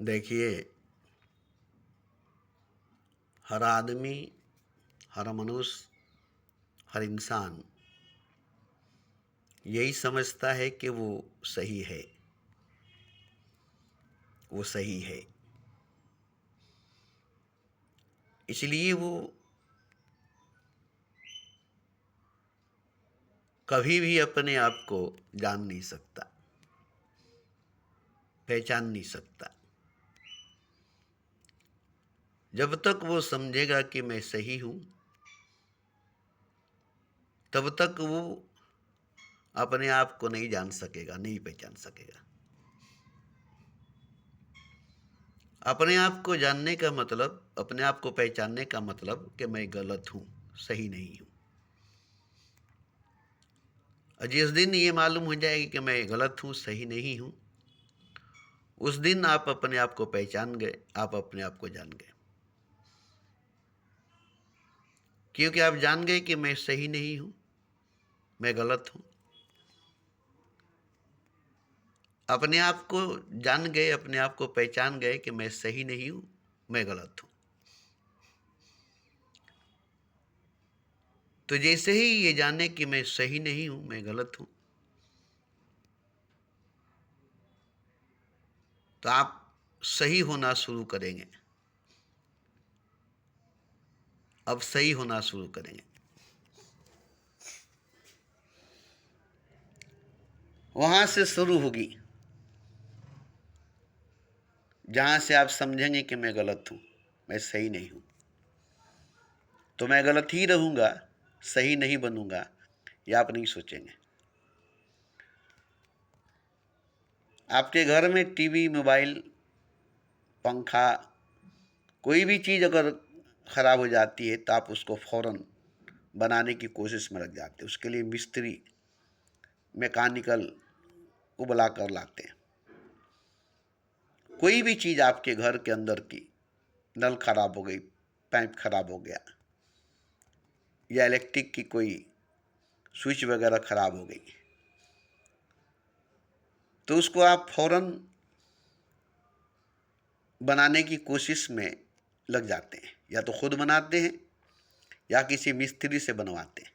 देखिए, हर आदमी, हर मनुष्य, हर इंसान यही समझता है कि वो सही है, वो सही है। इसलिए वो कभी भी अपने आप को जान नहीं सकता, पहचान नहीं सकता। जब तक वो समझेगा कि मैं सही हूं, तब तक वो अपने आप को नहीं जान सकेगा, नहीं पहचान सकेगा। अपने आप को जानने का मतलब, अपने आप को पहचानने का मतलब कि मैं गलत हूं, सही नहीं हूं। और जिस दिन ये मालूम हो जाएगी कि मैं गलत हूं, सही नहीं हूं, उस दिन आप अपने आप को पहचान गए, आप अपने आप को जान गए। क्योंकि आप जान गए कि मैं सही नहीं हूं, मैं गलत हूं। अपने आप को जान गए, अपने आप को पहचान गए कि मैं सही नहीं हूं, मैं गलत हूं। तो जैसे ही ये जाने कि मैं सही नहीं हूं, मैं गलत हूं, तो आप सही होना शुरू करेंगे। अब सही होना शुरू करेंगे। वहां से शुरू होगी जहां से आप समझेंगे कि मैं गलत हूं, मैं सही नहीं हूं। तो मैं गलत ही रहूंगा, सही नहीं बनूंगा, ये आप नहीं सोचेंगे। आपके घर में टीवी, मोबाइल, पंखा, कोई भी चीज़ अगर ख़राब हो जाती है तो आप उसको फ़ौरन बनाने की कोशिश में लग जाते हैं। उसके लिए मिस्त्री, मैकेनिकल को बुला कर लाते हैं। कोई भी चीज़ आपके घर के अंदर की, नल खराब हो गई, पाइप खराब हो गया, या इलेक्ट्रिक की कोई स्विच वगैरह खराब हो गई, तो उसको आप फौरन बनाने की कोशिश में लग जाते हैं। या तो खुद बनाते हैं या किसी मिस्त्री से बनवाते हैं।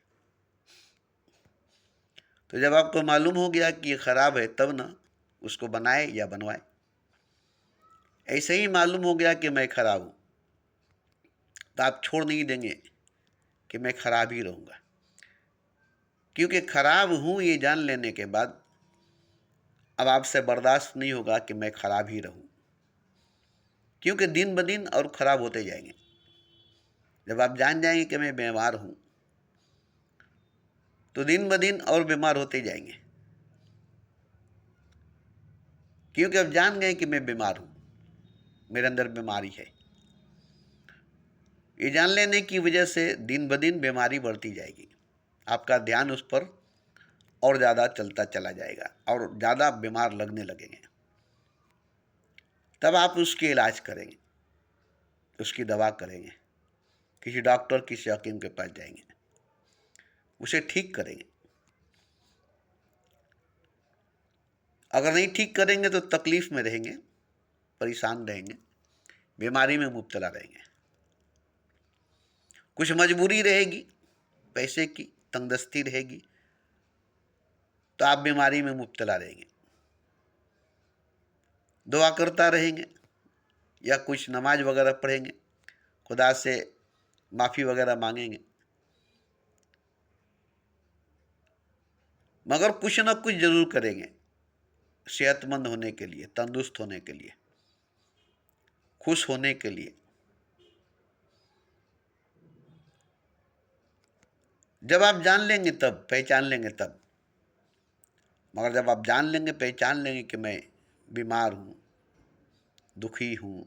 तो जब आपको मालूम हो गया कि ये ख़राब है, तब ना उसको बनाए या बनवाए। ऐसे ही मालूम हो गया कि मैं ख़राब हूँ, तो आप छोड़ नहीं देंगे कि मैं ख़राब ही रहूँगा। क्योंकि ख़राब हूँ ये जान लेने के बाद अब आपसे बर्दाश्त नहीं होगा कि मैं ख़राब ही रहूँ। क्योंकि दिन ब दिन और ख़राब होते जाएंगे। जब आप जान जाएंगे कि मैं बीमार हूँ, तो दिन ब दिन और बीमार होते जाएंगे। क्योंकि अब जान गए कि मैं बीमार हूँ, मेरे अंदर बीमारी है। ये जान लेने की वजह से दिन ब दिन बीमारी बढ़ती जाएगी। आपका ध्यान उस पर और ज़्यादा चलता चला जाएगा और ज़्यादा बीमार लगने लगेंगे। तब आप उसकी इलाज करेंगे, उसकी दवा करेंगे, किसी डॉक्टर, किसी हकीम के पास जाएंगे, उसे ठीक करेंगे। अगर नहीं ठीक करेंगे तो तकलीफ में रहेंगे, परेशान रहेंगे, बीमारी में मुब्तला रहेंगे। कुछ मजबूरी रहेगी, पैसे की तंगदस्ती रहेगी, तो आप बीमारी में मुब्तला रहेंगे। दुआ करता रहेंगे या कुछ नमाज वगैरह पढ़ेंगे, खुदा से माफ़ी वगैरह मांगेंगे, मगर कुछ ना कुछ ज़रूर करेंगे सेहतमंद होने के लिए, तंदुरुस्त होने के लिए, खुश होने के लिए। जब आप जान लेंगे तब, पहचान लेंगे तब। मगर जब आप जान लेंगे, पहचान लेंगे कि मैं बीमार हूँ, दुखी हूँ,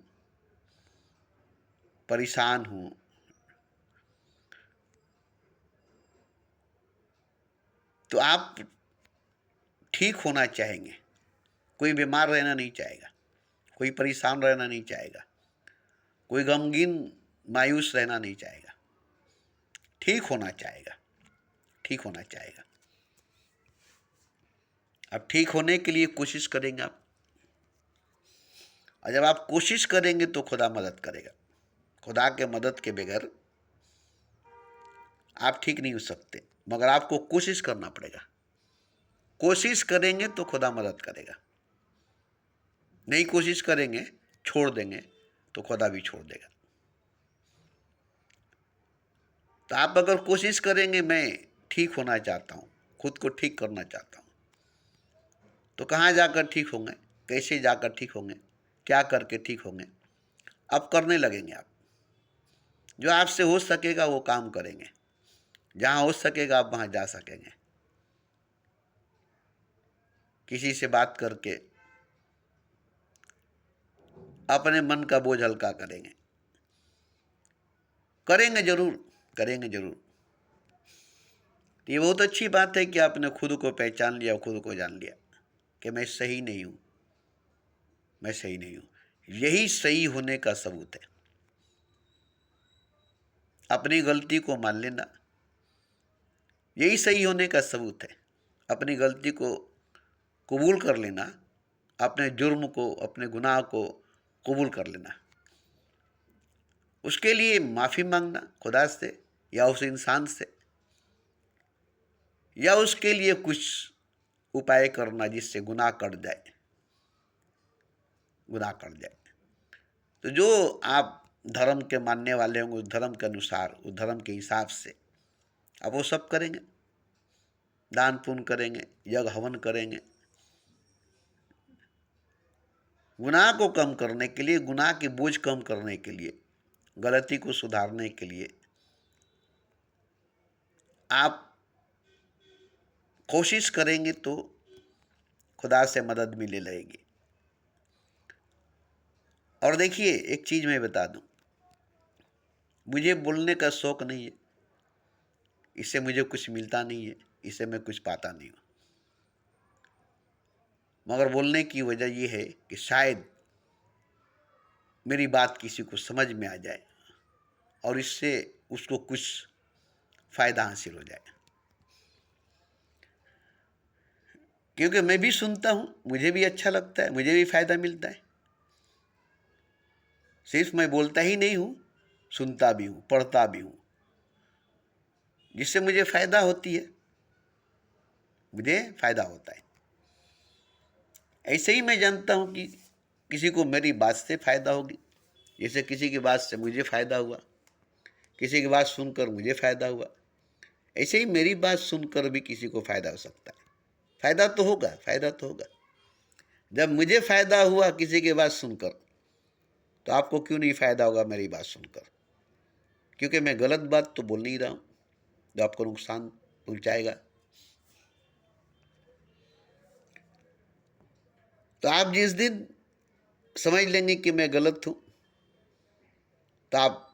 परेशान हूँ, तो आप ठीक होना चाहेंगे। कोई बीमार रहना नहीं चाहेगा, कोई परेशान रहना नहीं चाहेगा, कोई गमगीन मायूस रहना नहीं चाहेगा। ठीक होना चाहेगा, ठीक होना चाहेगा। अब ठीक होने के लिए कोशिश करेंगे आप। और जब आप कोशिश करेंगे तो खुदा मदद करेगा। खुदा के मदद के बगैर आप ठीक नहीं हो सकते, मगर आपको कोशिश करना पड़ेगा। कोशिश करेंगे तो खुदा मदद करेगा। नहीं कोशिश करेंगे, छोड़ देंगे, तो खुदा भी छोड़ देगा। तो आप अगर कोशिश करेंगे, मैं ठीक होना चाहता हूँ, खुद को ठीक करना चाहता हूँ, तो कहाँ जाकर ठीक होंगे, कैसे जाकर ठीक होंगे, क्या करके ठीक होंगे? अब करने लगेंगे आप। जो आपसे हो सकेगा वो काम करेंगे, जहाँ हो सकेगा आप वहाँ जा सकेंगे। किसी से बात करके अपने मन का बोझ हल्का करेंगे। करेंगे जरूर, करेंगे जरूर। तो ये बहुत अच्छी बात है कि आपने खुद को पहचान लिया, खुद को जान लिया कि मैं सही नहीं हूँ, मैं सही नहीं हूँ। यही सही होने का सबूत है। अपनी गलती को मान लेना यही सही होने का सबूत है। अपनी गलती को कबूल कर लेना, अपने जुर्म को, अपने गुनाह को कबूल कर लेना, उसके लिए माफ़ी मांगना खुदा से या उस इंसान से, या उसके लिए कुछ उपाय करना जिससे गुनाह कट जाए, गुनाह कट जाए। तो जो आप धर्म के मानने वाले होंगे, उस धर्म के अनुसार, उस धर्म के हिसाब से आप वो सब करेंगे। दान पुण्य करेंगे, यज्ञ हवन करेंगे, गुनाह को कम करने के लिए, गुनाह के बोझ कम करने के लिए, गलती को सुधारने के लिए आप कोशिश करेंगे तो खुदा से मदद मिले रहेगी। और देखिए, एक चीज़ मैं बता दूं, मुझे बोलने का शौक नहीं है, इससे मुझे कुछ मिलता नहीं है, इससे मैं कुछ पाता नहीं हूँ। मगर बोलने की वजह यह है कि शायद मेरी बात किसी को समझ में आ जाए और इससे उसको कुछ फ़ायदा हासिल हो जाए। क्योंकि मैं भी सुनता हूँ, मुझे भी अच्छा लगता है, मुझे भी फ़ायदा मिलता है। सिर्फ मैं बोलता ही नहीं हूँ, सुनता भी हूँ, पढ़ता भी हूँ, जिससे मुझे फ़ायदा होती है, मुझे फ़ायदा होता है। ऐसे ही मैं जानता हूँ कि किसी को मेरी बात से फ़ायदा होगी, जैसे किसी की बात से मुझे फ़ायदा हुआ, किसी की बात सुनकर मुझे फ़ायदा हुआ, ऐसे ही मेरी बात सुनकर भी किसी को फ़ायदा हो सकता है। फ़ायदा तो होगा, फ़ायदा तो होगा। जब मुझे फ़ायदा हुआ किसी की बात सुनकर, तो आपको क्यों नहीं फ़ायदा होगा मेरी बात सुनकर? क्योंकि मैं गलत बात तो बोल नहीं रहा हूँ जो आपको नुकसान पहुँचाएगा। तो आप जिस दिन समझ लेंगे कि मैं गलत हूँ, तो आप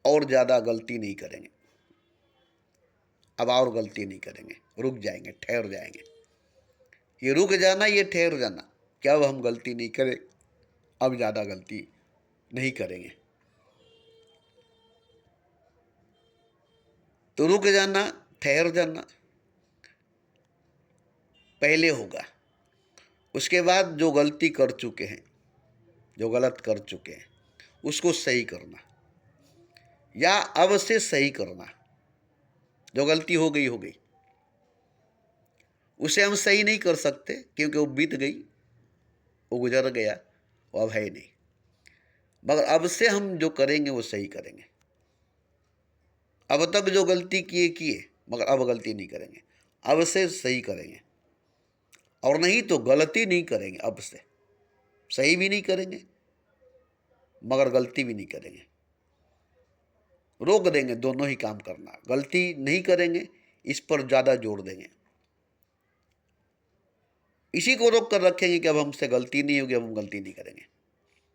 और ज़्यादा गलती नहीं करेंगे। अब और गलती नहीं करेंगे, रुक जाएंगे, ठहर जाएंगे। ये रुक जाना, ये ठहर जाना, क्या अब हम गलती नहीं करें, अब ज़्यादा गलती नहीं करेंगे। तो रुक जाना, ठहर जाना पहले होगा। उसके बाद जो गलती कर चुके हैं, जो गलत कर चुके हैं, उसको सही करना, या अब से सही करना। जो गलती हो गई हो गई, उसे हम सही नहीं कर सकते क्योंकि वो बीत गई, वो गुजर गया, वो अब है नहीं। मगर अब से हम जो करेंगे वो सही करेंगे। अब तक जो गलती किए किए, मगर अब गलती नहीं करेंगे, अब से सही करेंगे। और नहीं तो गलती नहीं करेंगे, अब से सही भी नहीं करेंगे मगर गलती भी नहीं करेंगे। रोक देंगे दोनों ही काम करना, गलती नहीं करेंगे, इस पर ज़्यादा जोर देंगे। इसी को रोक कर रखेंगे कि अब हमसे गलती नहीं होगी, अब हम गलती नहीं करेंगे,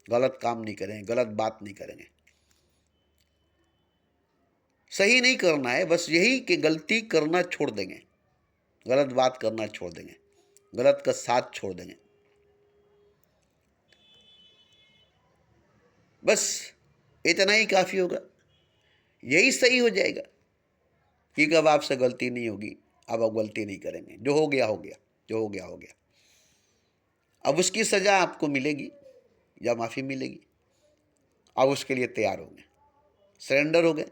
गलत काम नहीं करेंगे, गलत बात नहीं करेंगे। सही नहीं करना है, बस यही कि गलती करना छोड़ देंगे, गलत बात करना छोड़ देंगे, गलत का साथ छोड़ देंगे। बस इतना ही काफ़ी होगा, यही सही हो जाएगा कि अब आपसे गलती नहीं होगी, अब आप गलती नहीं करेंगे। जो हो गया हो गया, जो हो गया हो गया। अब उसकी सज़ा आपको मिलेगी, या माफ़ी मिलेगी। अब उसके लिए तैयार हो गए, सरेंडर हो गए,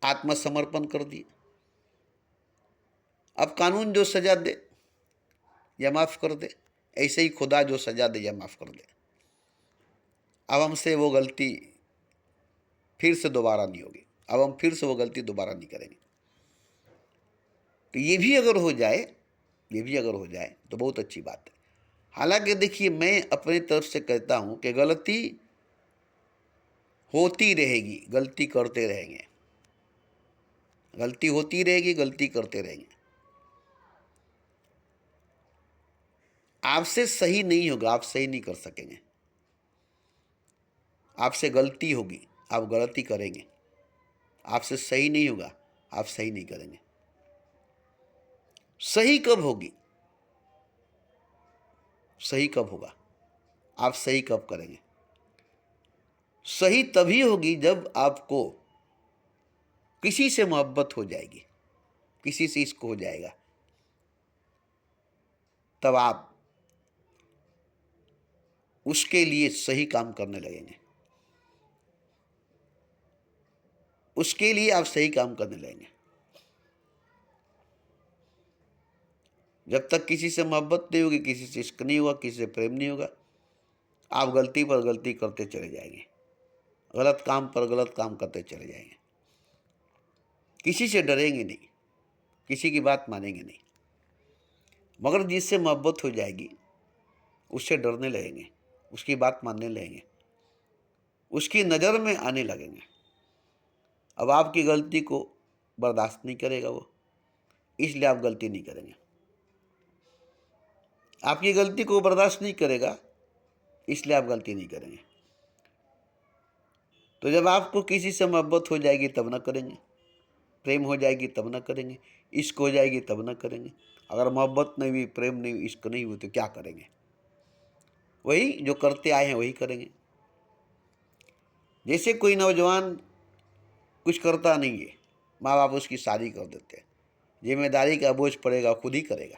आत्मसमर्पण कर दिए। अब कानून जो सजा दे या माफ़ कर दे, ऐसे ही खुदा जो सजा दे या माफ़ कर दे। अब हमसे वो गलती फिर से दोबारा नहीं होगी, अब हम फिर से वो गलती दोबारा नहीं करेंगे। तो ये भी अगर हो जाए तो बहुत अच्छी बात है। हालांकि देखिए, मैं अपनी तरफ से कहता हूं कि गलती होती रहेगी, गलती करते रहेंगे, गलती होती रहेगी, गलती करते रहेंगे। आपसे सही नहीं होगा, आप सही नहीं कर सकेंगे। आपसे गलती होगी, आप गलती करेंगे। आपसे सही नहीं होगा, आप सही नहीं करेंगे। सही कब होगी, सही कब होगा, आप सही कब करेंगे? सही तभी होगी जब आपको किसी से मोहब्बत हो जाएगी, किसी से इश्क हो जाएगा, तब आप उसके लिए सही काम करने लगेंगे, उसके लिए आप सही काम करने लगेंगे। जब तक किसी से मोहब्बत नहीं होगी, किसी से इश्क नहीं होगा, किसी से प्रेम नहीं होगा, आप गलती पर गलती करते चले जाएंगे, गलत काम पर गलत काम करते चले जाएंगे। किसी से डरेंगे नहीं, किसी की बात मानेंगे नहीं। मगर जिससे मोहब्बत हो जाएगी, उससे डरने लगेंगे, उसकी बात मानने लगेंगे, उसकी नज़र में आने लगेंगे। अब आपकी गलती को बर्दाश्त नहीं करेगा वो, इसलिए आप गलती नहीं करेंगे। आपकी गलती को बर्दाश्त नहीं करेगा, इसलिए आप गलती नहीं करेंगे। तो जब आपको किसी से मोहब्बत हो जाएगी तब ना करेंगे, प्रेम हो जाएगी तब ना करेंगे, इश्क हो जाएगी तब ना करेंगे। अगर मोहब्बत नहीं हुई, प्रेम नहीं हुई, इश्क नहीं हुई, तो क्या करेंगे? वही जो करते आए हैं वही करेंगे। जैसे कोई नौजवान कुछ करता नहीं है, माँ बाप उसकी शादी कर देते हैं, जिम्मेदारी का बोझ पड़ेगा, खुद ही करेगा।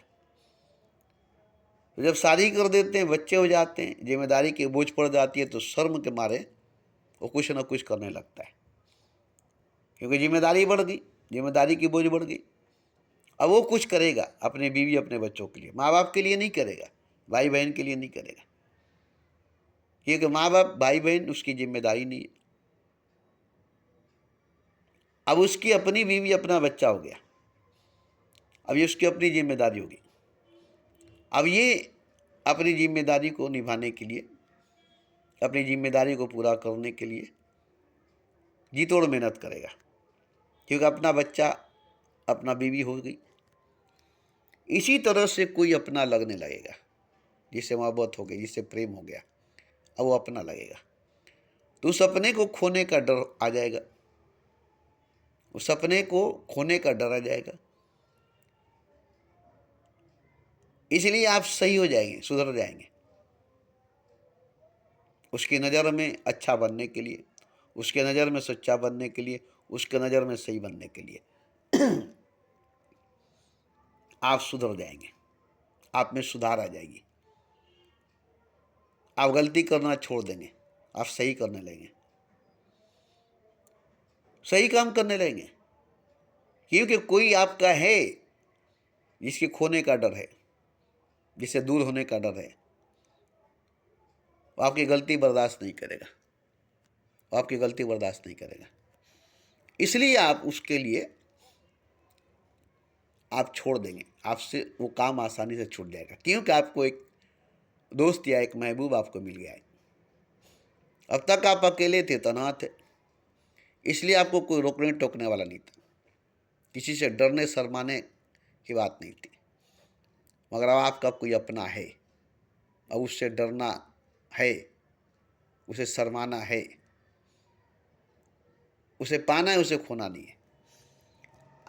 तो जब शादी कर देते हैं, बच्चे हो जाते हैं, जिम्मेदारी की बोझ पड़ जाती है, तो शर्म के मारे वो कुछ ना कुछ करने लगता है, क्योंकि जिम्मेदारी बढ़ गई, जिम्मेदारी की बोझ बढ़ गई। अब वो कुछ करेगा अपने बीवी अपने बच्चों के लिए, माँ बाप के लिए नहीं करेगा, भाई बहन के लिए नहीं करेगा, क्योंकि माँ बाप भाई बहन उसकी जिम्मेदारी नहीं है। अब उसकी अपनी बीवी अपना बच्चा हो गया, अब ये उसकी अपनी जिम्मेदारी होगी। अब ये अपनी जिम्मेदारी को निभाने के लिए, अपनी जिम्मेदारी को पूरा करने के लिए जी तोड़ मेहनत करेगा, क्योंकि अपना बच्चा अपना बीवी हो गई। इसी तरह से कोई अपना लगने लगेगा, जिससे मोहब्बत हो गई, जिससे प्रेम हो गया, अब वो अपना लगेगा, तो उस अपने को खोने का डर आ जाएगा, उस अपने को खोने का डर आ जाएगा। इसलिए आप सही हो जाएंगे, सुधर जाएंगे, उसकी नज़र में अच्छा बनने के लिए, उसके नज़र में सच्चा बनने के लिए, उसके नज़र में सही बनने के लिए आप सुधर जाएंगे, आप में सुधार आ जाएगी। आप गलती करना छोड़ देंगे, आप सही करने लगेंगे, सही काम करने लगेंगे, क्योंकि कोई आपका है जिसके खोने का डर है, जिससे दूर होने का डर है। वो आपकी गलती बर्दाश्त नहीं करेगा, वो आपकी गलती बर्दाश्त नहीं करेगा। इसलिए आप उसके लिए आप छोड़ देंगे, आपसे वो काम आसानी से छूट जाएगा, क्योंकि आपको एक दोस्त या एक महबूब आपको मिल गया है। अब तक आप अकेले थे, तन्हा थे, इसलिए आपको कोई रोकने टोकने वाला नहीं था, किसी से डरने शर्माने की बात नहीं थी। मगर अब आपका कोई अपना है, अब उससे डरना है, उसे शर्माना है, उसे पाना है, उसे खोना नहीं है।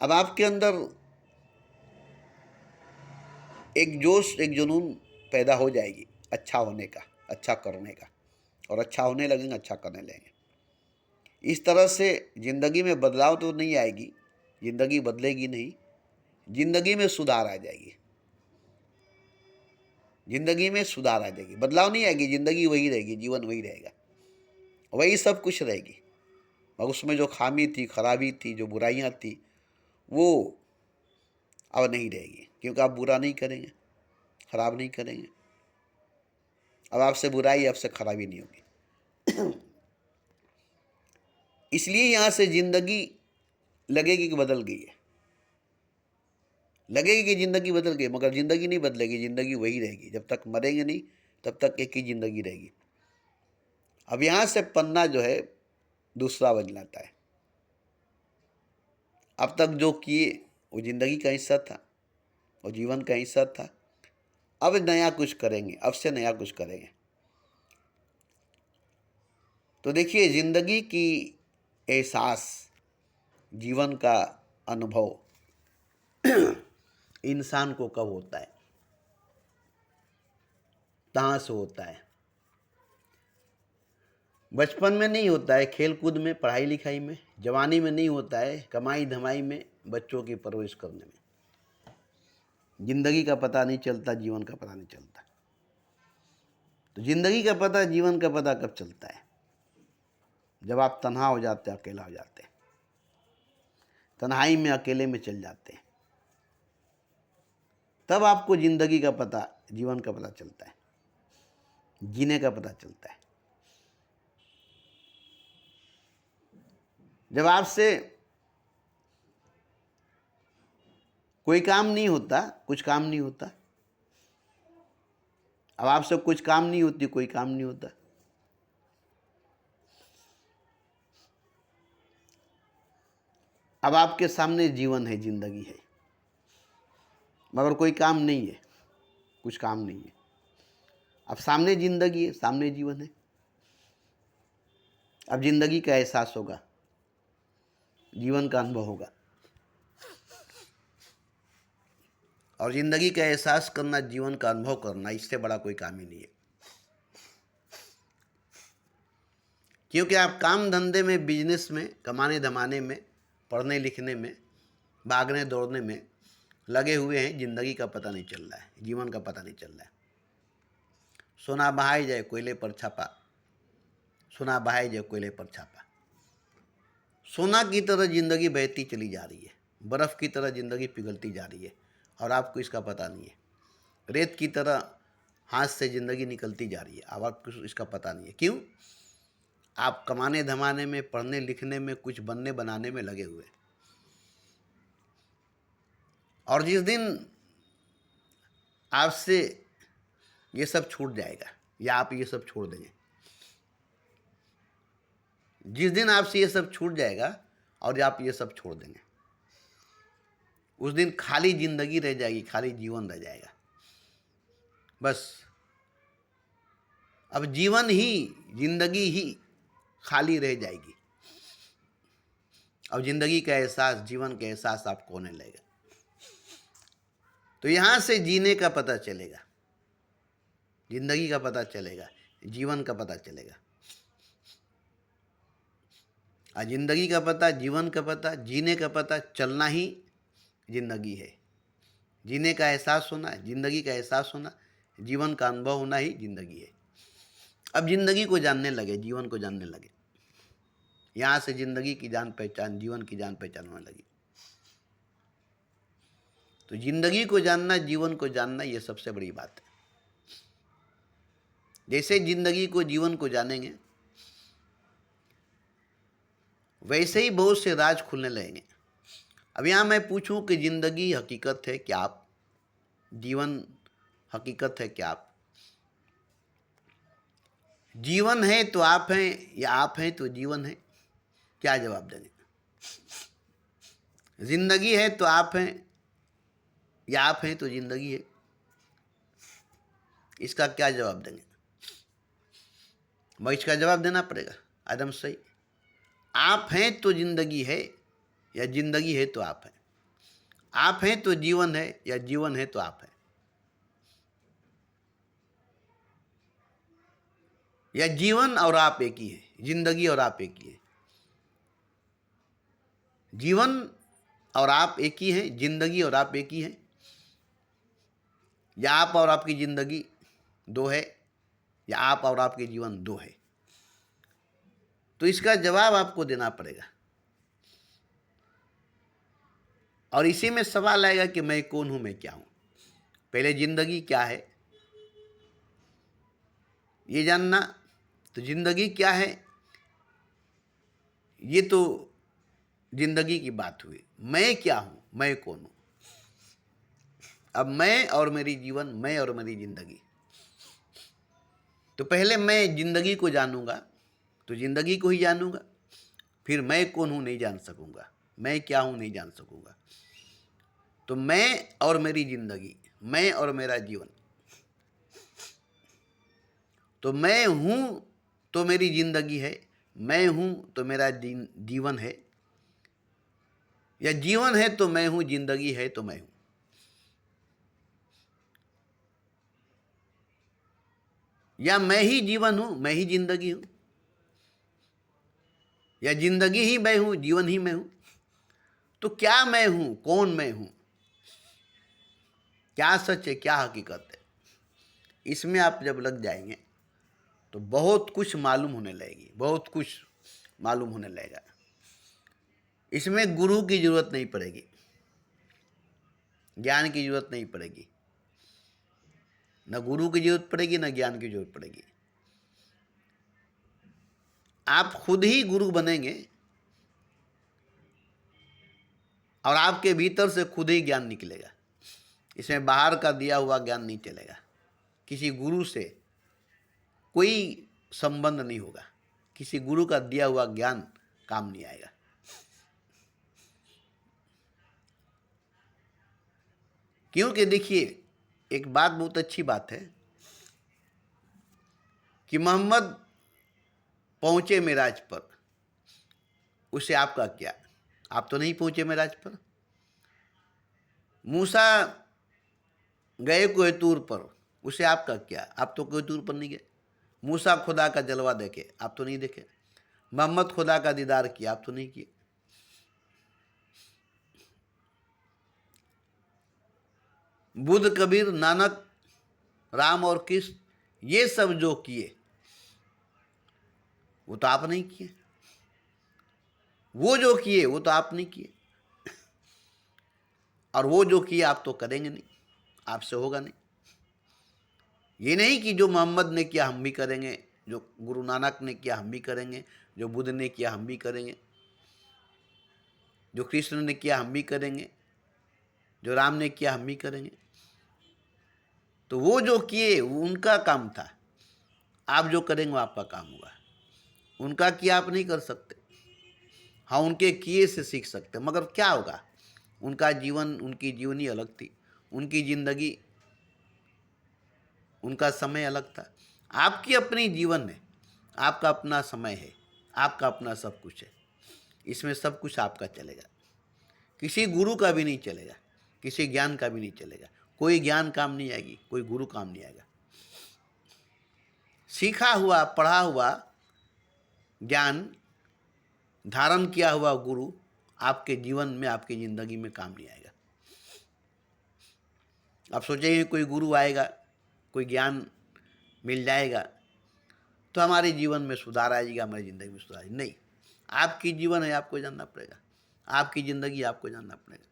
अब आपके अंदर एक जोश, एक जुनून पैदा हो जाएगी अच्छा होने का, अच्छा करने का, और अच्छा होने लगेंगे, अच्छा करने लगेंगे। इस तरह से ज़िंदगी में बदलाव तो नहीं आएगी, ज़िंदगी बदलेगी नहीं, ज़िंदगी में सुधार आ जाएगी। जिंदगी में सुधार आ जाएगी, बदलाव नहीं आएगी, जिंदगी वही रहेगी, जीवन वही रहेगा, वही सब कुछ रहेगी। और उसमें जो खामी थी, खराबी थी, जो बुराइयां थी, वो अब नहीं रहेगी, क्योंकि आप बुरा नहीं करेंगे, खराब नहीं करेंगे। अब आपसे बुराई, आपसे खराबी नहीं होगी। इसलिए यहां से जिंदगी लगेगी कि बदल गई है, लगेगी कि जिंदगी बदल गई, मगर जिंदगी नहीं बदलेगी, जिंदगी वही रहेगी। जब तक मरेंगे नहीं तब तक एक ही जिंदगी रहेगी। अब यहां से पन्ना जो है दूसरा बन जाता है। अब तक जो किए वो जिंदगी का हिस्सा था, वो जीवन का हिस्सा था। अब नया कुछ करेंगे, अब से नया कुछ करेंगे। तो देखिए, जिंदगी की एहसास, जीवन का अनुभव इंसान को कब होता है, कहाँ से होता है? बचपन में नहीं होता है, खेल कूद में, पढ़ाई लिखाई में। जवानी में नहीं होता है, कमाई धमाई में, बच्चों की परवरिश करने में। जिंदगी का पता नहीं चलता, जीवन का पता नहीं चलता। तो जिंदगी का पता, जीवन का पता कब चलता है? जब आप तन्हा हो जाते हैं, अकेला हो जाते हैं, तन्हाई में, अकेले में चल जाते हैं, तब आपको जिंदगी का पता, जीवन का पता चलता है, जीने का पता चलता है। जब आपसे कोई काम नहीं होता, कुछ काम नहीं होता, अब आपसे कुछ काम नहीं होती, कोई काम नहीं होता, अब आपके सामने जीवन है, जिंदगी है, मगर कोई काम नहीं है, कुछ काम नहीं है। अब सामने जिंदगी है, सामने जीवन है। अब जिंदगी का एहसास होगा, जीवन का अनुभव होगा। और जिंदगी का एहसास करना, जीवन का अनुभव करना, इससे बड़ा कोई काम ही नहीं है। क्योंकि आप काम धंधे में, बिजनेस में, कमाने धमाने में, पढ़ने लिखने में, भागने दौड़ने में लगे हुए हैं, जिंदगी का पता नहीं चल रहा है, जीवन का पता नहीं चल रहा है। सोना बहाई जाए कोयले पर छापा, सोना बहाई जाए कोयले पर छापा। सोना की तरह जिंदगी बहती चली जा रही है, बर्फ़ की तरह जिंदगी पिघलती जा रही है, और आपको इसका पता नहीं है। रेत की तरह हाथ से जिंदगी निकलती जा रही है, अब आपको इसका पता नहीं है। क्यों? आप कमाने धमाने में, पढ़ने लिखने में, कुछ बनने बनाने में लगे हुए। और जिस दिन आपसे ये सब छूट जाएगा, या आप ये सब छोड़ देंगे, जिस दिन आपसे ये सब छूट जाएगा और आप ये सब छोड़ देंगे, उस दिन खाली जिंदगी रह जाएगी, खाली जीवन रह जाएगा, बस। अब जीवन ही, जिंदगी ही खाली रह जाएगी। अब जिंदगी का एहसास, जीवन का एहसास आपको होने लगेगा। तो यहां से जीने का पता चलेगा, जिंदगी का पता चलेगा, जीवन का पता चलेगा। और जिंदगी का पता, जीवन का पता, जीने का पता चलना ही जिंदगी है। जीने का एहसास होना, जिंदगी का एहसास होना, जीवन का अनुभव होना ही जिंदगी है। अब जिंदगी को जानने लगे, जीवन को जानने लगे, यहां से जिंदगी की जान पहचान, जीवन की जान पहचान होने लगी। तो जिंदगी को जानना, जीवन को जानना, ये सबसे बड़ी बात है। जैसे जिंदगी को, जीवन को जानेंगे, वैसे ही बहुत से राज खुलने लगेंगे। अब यहाँ मैं पूछूं कि जिंदगी हकीकत है क्या? आप, जीवन हकीकत है क्या? आप, जीवन है तो आप हैं, या आप हैं तो जीवन है? क्या जवाब देंगे? जिंदगी है तो आप हैं, या आप हैं तो जिंदगी है? इसका क्या जवाब देंगे? भाई इसका जवाब देना पड़ेगा एकदम सही। आप हैं तो जिंदगी है, या जिंदगी है तो आप हैं? आप हैं तो जीवन है, या जीवन है तो आप हैं? या जीवन और आप एक ही है, जिंदगी और आप एक ही है? जीवन और आप एक ही हैं, जिंदगी और आप एक ही हैं? या आप और आपकी जिंदगी दो है, या आप और आपके जीवन दो है? तो इसका जवाब आपको देना पड़ेगा। और इसी में सवाल आएगा कि मैं कौन हूं, मैं क्या हूं। पहले जिंदगी क्या है ये जानना। तो जिंदगी क्या है, ये तो जिंदगी की बात हुई। मैं क्या हूं, मैं कौन हूं। अब मैं और मेरी जीवन, मैं और मेरी जिंदगी। तो पहले मैं जिंदगी को जानूंगा, तो जिंदगी को ही जानूंगा। फिर मैं कौन हूं नहीं जान सकूंगा, मैं क्या हूं नहीं जान सकूंगा। तो मैं और मेरी जिंदगी, मैं और मेरा जीवन। तो मैं हूं तो मेरी जिंदगी है, मैं हूं तो मेरा जीवन है, या जीवन है तो मैं हूं, जिंदगी है तो मैं हूं। या मैं ही जीवन हूं, मैं ही जिंदगी हूं, या जिंदगी ही मैं हूं, जीवन ही मैं हूं। तो क्या मैं हूं, कौन मैं हूं, क्या सच है, क्या हकीकत है, इसमें आप जब लग जाएंगे तो बहुत कुछ मालूम होने लगेगी, बहुत कुछ मालूम होने लगेगा। इसमें गुरु की जरूरत नहीं पड़ेगी, ज्ञान की जरूरत नहीं पड़ेगी। न गुरु की जरूरत पड़ेगी, न ज्ञान की जरूरत पड़ेगी। आप खुद ही गुरु बनेंगे और आपके भीतर से खुद ही ज्ञान निकलेगा। इसमें बाहर का दिया हुआ ज्ञान नहीं चलेगा। किसी गुरु से कोई संबंध नहीं होगा, किसी गुरु का दिया हुआ ज्ञान काम नहीं आएगा। क्योंकि देखिए, एक बात बहुत अच्छी बात है कि मोहम्मद पहुंचे मेराज पर, उसे आपका क्या, आप तो नहीं पहुंचे मेराज पर। मूसा गए कोई तूर पर, उसे आपका क्या, आप तो कोई तूर पर नहीं गए। मूसा खुदा का जलवा देखे, आप तो नहीं देखे। मोहम्मद खुदा का दीदार किया, आप तो नहीं किए। बुद्ध, कबीर, नानक, राम और कृष्ण, ये सब जो किए वो तो आप नहीं किए। वो जो किए वो तो आप नहीं किए, और वो जो किए आप तो करेंगे नहीं, आपसे होगा नहीं। ये नहीं कि जो मोहम्मद ने किया हम भी करेंगे, जो गुरु नानक ने किया हम भी करेंगे, जो बुद्ध ने किया हम भी करेंगे, जो कृष्ण ने किया हम भी करेंगे, जो राम ने किया हम भी करेंगे। तो वो जो किए वो उनका काम था, आप जो करेंगे वो आपका काम होगा। उनका किया आप नहीं कर सकते। हाँ, उनके किए से सीख सकते, मगर क्या होगा, उनका जीवन, उनकी जीवनी अलग थी, उनकी जिंदगी, उनका समय अलग था। आपकी अपनी जीवन है, आपका अपना समय है, आपका अपना सब कुछ है। इसमें सब कुछ आपका चलेगा, किसी गुरु का भी नहीं चलेगा, किसी ज्ञान का भी नहीं चलेगा। कोई ज्ञान काम नहीं आएगी, कोई गुरु काम नहीं आएगा। सीखा हुआ, पढ़ा हुआ ज्ञान, धारण किया हुआ गुरु आपके जीवन में, आपकी जिंदगी में काम नहीं आएगा। आप सोचेंगे कोई गुरु आएगा, कोई ज्ञान मिल जाएगा तो हमारे जीवन में सुधार आएगा, हमारी ज़िंदगी में सुधार आएगी। नहीं, आपकी जीवन है, आपको जानना पड़ेगा। आपकी ज़िंदगी आपको जानना पड़ेगा।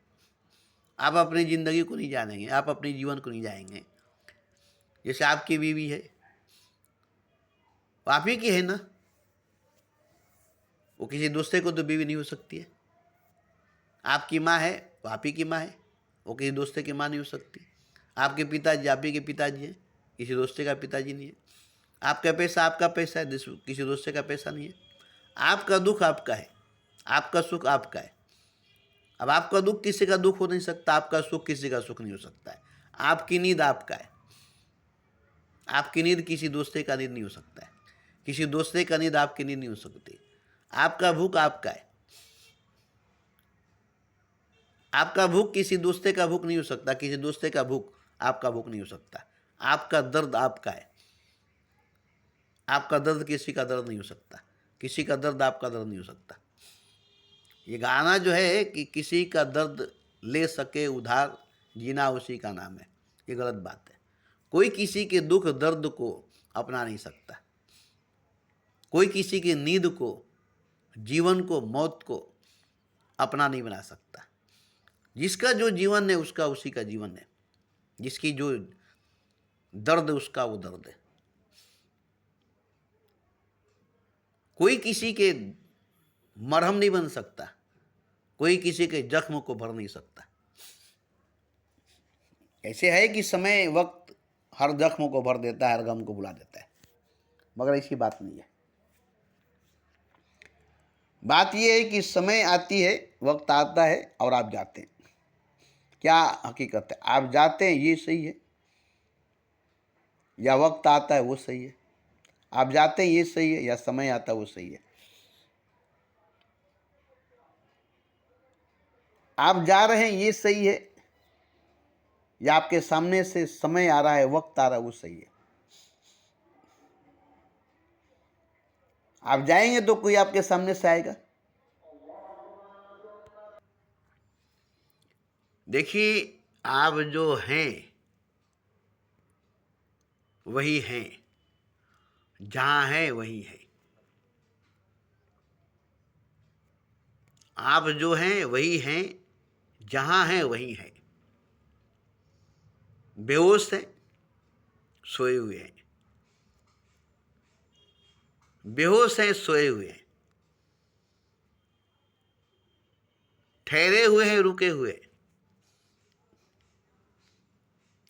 आप अपनी ज़िंदगी को नहीं जानेंगे, आप अपने जीवन को नहीं जाएंगे। जैसे आपकी बीवी है, वो आप ही की है ना, वो किसी दूसरे को तो बीवी नहीं हो सकती है। आपकी माँ है, वो आप ही की माँ है, वो किसी दोस्ते की माँ नहीं हो सकती। आपके पिताजी आप ही के पिताजी हैं, किसी दोस्ते का पिताजी नहीं है। आपका पैसा आपका पैसा है, किसी दोस्ते का पैसा नहीं है। आपका दुख आपका है, आपका सुख आपका है। अब आपका दुख किसी का दुख हो नहीं सकता, आपका सुख किसी का सुख नहीं हो सकता है। आपकी नींद आपका है, आपकी नींद किसी दोस्ते का नींद नहीं हो सकता है, किसी दोस्ते का नींद आपकी नींद नहीं हो सकती। आपका भूख आपका है, आपका भूख किसी दोस्ते का भूख नहीं हो सकता, किसी दोस्ते का भूख आपका भूख नहीं हो सकता। आपका दर्द आपका है, आपका दर्द किसी का दर्द नहीं हो सकता, किसी का दर्द आपका दर्द नहीं हो सकता। ये गाना जो है कि किसी का दर्द ले सके उधार, जीना उसी का नाम है, ये गलत बात है। कोई किसी के दुख दर्द को अपना नहीं सकता, कोई किसी की नींद को, जीवन को, मौत को अपना नहीं बना सकता। जिसका जो जीवन है उसका उसी का जीवन है, जिसकी जो दर्द उसका वो दर्द है। कोई किसी के मरहम नहीं बन सकता, कोई किसी के जख्म को भर नहीं सकता। ऐसे है कि समय वक्त हर जख्म को भर देता है, हर गम को भुला देता है, मगर ऐसी बात नहीं है। बात यह है कि समय आती है, वक्त आता है और आप जाते हैं। क्या हकीकत है? आप जाते हैं ये सही है, या वक्त आता है वो सही है? आप जाते हैं ये सही है, या समय आता है वो सही है? आप जा रहे हैं ये सही है, या आपके सामने से समय आ रहा है, वक्त आ रहा है, वो सही है? आप जाएंगे तो कोई आपके सामने से आएगा। देखिए, आप जो हैं वही हैं, जहां हैं वही हैं। आप जो हैं वही हैं, जहां हैं वही हैं। बेहोश हैं, सोए हुए हैं, बेहोश हैं, सोए हुए हैं, ठहरे हुए हैं, रुके हुए हैं,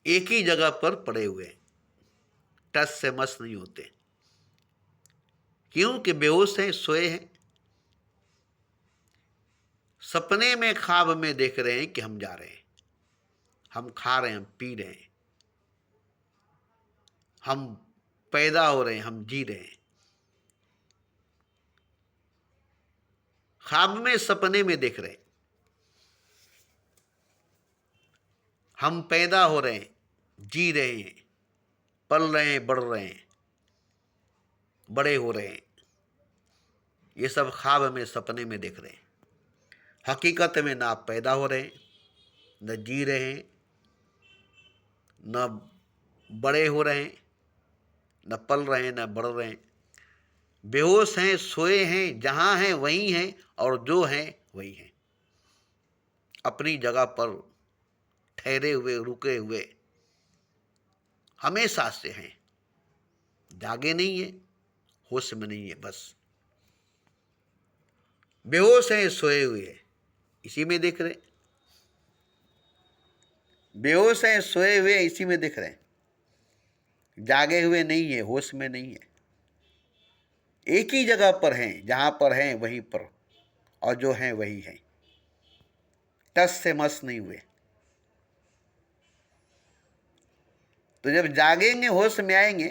एक ही जगह पर पड़े हुए हैं, टस से मस नहीं होते। क्योंकि बेहोश हैं, सोए हैं, सपने में, ख्वाब में देख रहे हैं कि हम जा रहे हैं, हम खा रहे हैं, हम पी रहे हैं, हम पैदा हो रहे हैं, हम जी रहे हैं। ख्वाब में, सपने में देख रहे हैं, हम पैदा हो रहे हैं, जी रहे हैं, पल रहे हैं, बढ़ रहे हैं, बड़े हो रहे हैं। ये सब ख्वाब में, सपने में देख रहे हैं। हकीकत में ना आप पैदा हो रहे हैं, न जी रहे हैं, न बड़े हो रहे हैं, न पल रहे हैं, न बढ़ रहे हैं। बेहोश हैं, सोए हैं, जहां हैं वही हैं, और जो हैं वही हैं, अपनी जगह पर ठहरे हुए, रुके हुए, हमेशा से हैं। जागे नहीं है, होश में नहीं है, बस बेहोश हैं, सोए हुए हैं, इसी में देख रहे हैं। बेहोश हैं, सोए हुए, इसी में दिख रहे हैं। जागे हुए नहीं है, होश में नहीं है, एक ही जगह पर हैं, जहां पर हैं वहीं पर, और जो हैं वही हैं, टस से मस नहीं हुए। तो जब जागेंगे, होश में आएंगे,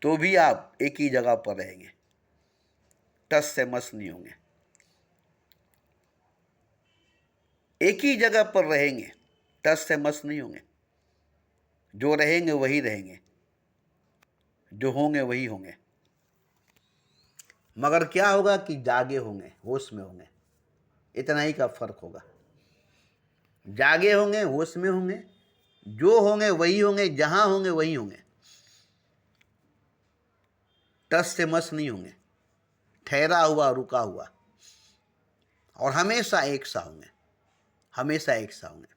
तो भी आप एक ही जगह पर रहेंगे, टस से मस नहीं होंगे, एक ही जगह पर रहेंगे, टस से मस नहीं होंगे। जो रहेंगे वही रहेंगे, जो होंगे वही होंगे। मगर क्या होगा कि जागे होंगे, होश में होंगे, इतना ही का फर्क होगा। जागे होंगे, होश में होंगे, जो होंगे वही होंगे, जहां होंगे वही होंगे, टस से मस नहीं होंगे, ठहरा हुआ, रुका हुआ, और हमेशा एक सा होंगे, हमेशा एक सा होंगे।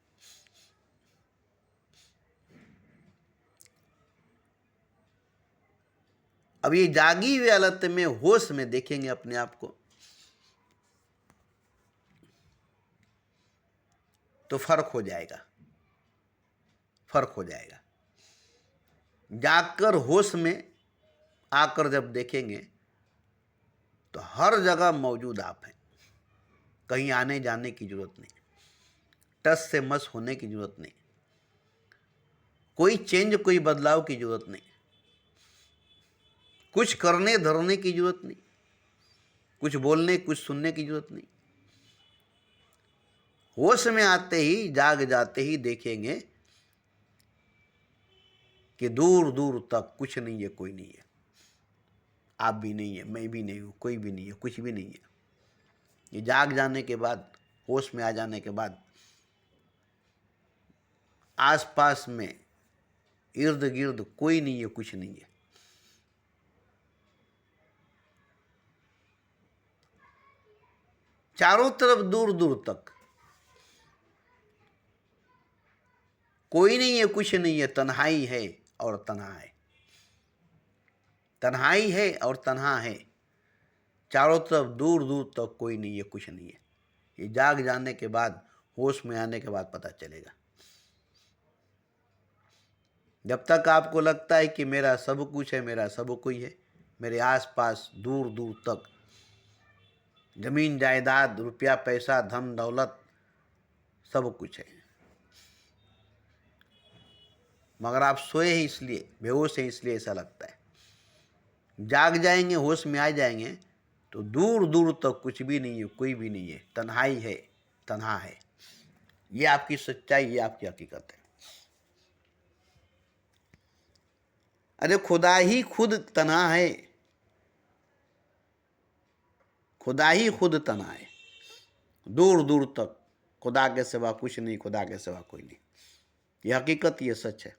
अब ये जागी हुई हालत में, होश में देखेंगे अपने आप को, तो फर्क हो जाएगा, फर्क हो जाएगा। जागकर होश में आकर जब देखेंगे, तो हर जगह मौजूद आप हैं, कहीं आने जाने की जरूरत नहीं, टस से मस होने की जरूरत नहीं, कोई चेंज, कोई बदलाव की जरूरत नहीं, कुछ करने धरने की जरूरत नहीं, कुछ बोलने, कुछ सुनने की जरूरत नहीं। होश में आते ही, जाग जाते ही देखेंगे कि दूर दूर तक कुछ नहीं है, कोई नहीं है, आप भी नहीं है, मैं भी नहीं हूँ, कोई भी नहीं है, कुछ भी नहीं है। ये जाग जाने के बाद, होश में आ जाने के बाद, आसपास में इर्द गिर्द कोई नहीं है, कुछ नहीं है। चारों तरफ दूर दूर तक कोई नहीं है, कुछ नहीं है, तन्हाई है और तन्हा है। तन्हाई है और तन्हा है, चारों तरफ दूर दूर तक कोई नहीं है, कुछ नहीं है। ये जाग जाने के बाद, होश में आने के बाद पता चलेगा। जब तक आपको लगता है कि मेरा सब कुछ है, मेरा सब कोई है, मेरे आसपास दूर दूर तक जमीन जायदाद, रुपया पैसा, धन दौलत सब कुछ है, मगर आप सोए हैं इसलिए, बेहोश हैं इसलिए ऐसा लगता है। जाग जाएंगे, होश में आ जाएंगे तो दूर दूर तक कुछ भी नहीं है, कोई भी नहीं है, तन्हाई है, तन्हा है। ये आपकी सच्चाई, ये आपकी हकीकत है। अरे खुदा ही खुद तन्हा है, खुदा ही खुद तन्हा है, दूर दूर तक खुदा के सिवा कुछ नहीं, खुदा के सिवा कोई नहीं। ये हकीकत, ये सच है।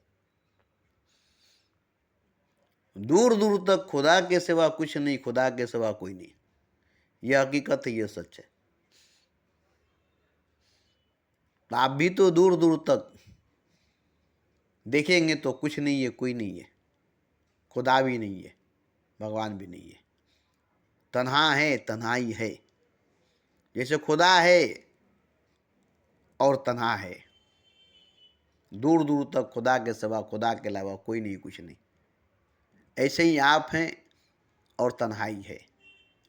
दूर दूर तक खुदा के सिवा कुछ नहीं, खुदा के सिवा कोई नहीं। यह हकीकत है, यह सच है। आप भी तो दूर दूर तक देखेंगे तो कुछ नहीं है, कोई नहीं है, खुदा भी नहीं है, भगवान भी नहीं है, तन्हा है, तन्हाई है। जैसे खुदा है और तन्हा है, दूर दूर तक खुदा के सिवा, खुदा के अलावा कोई नहीं, कुछ नहीं। ऐसे ही आप हैं और तन्हाई है,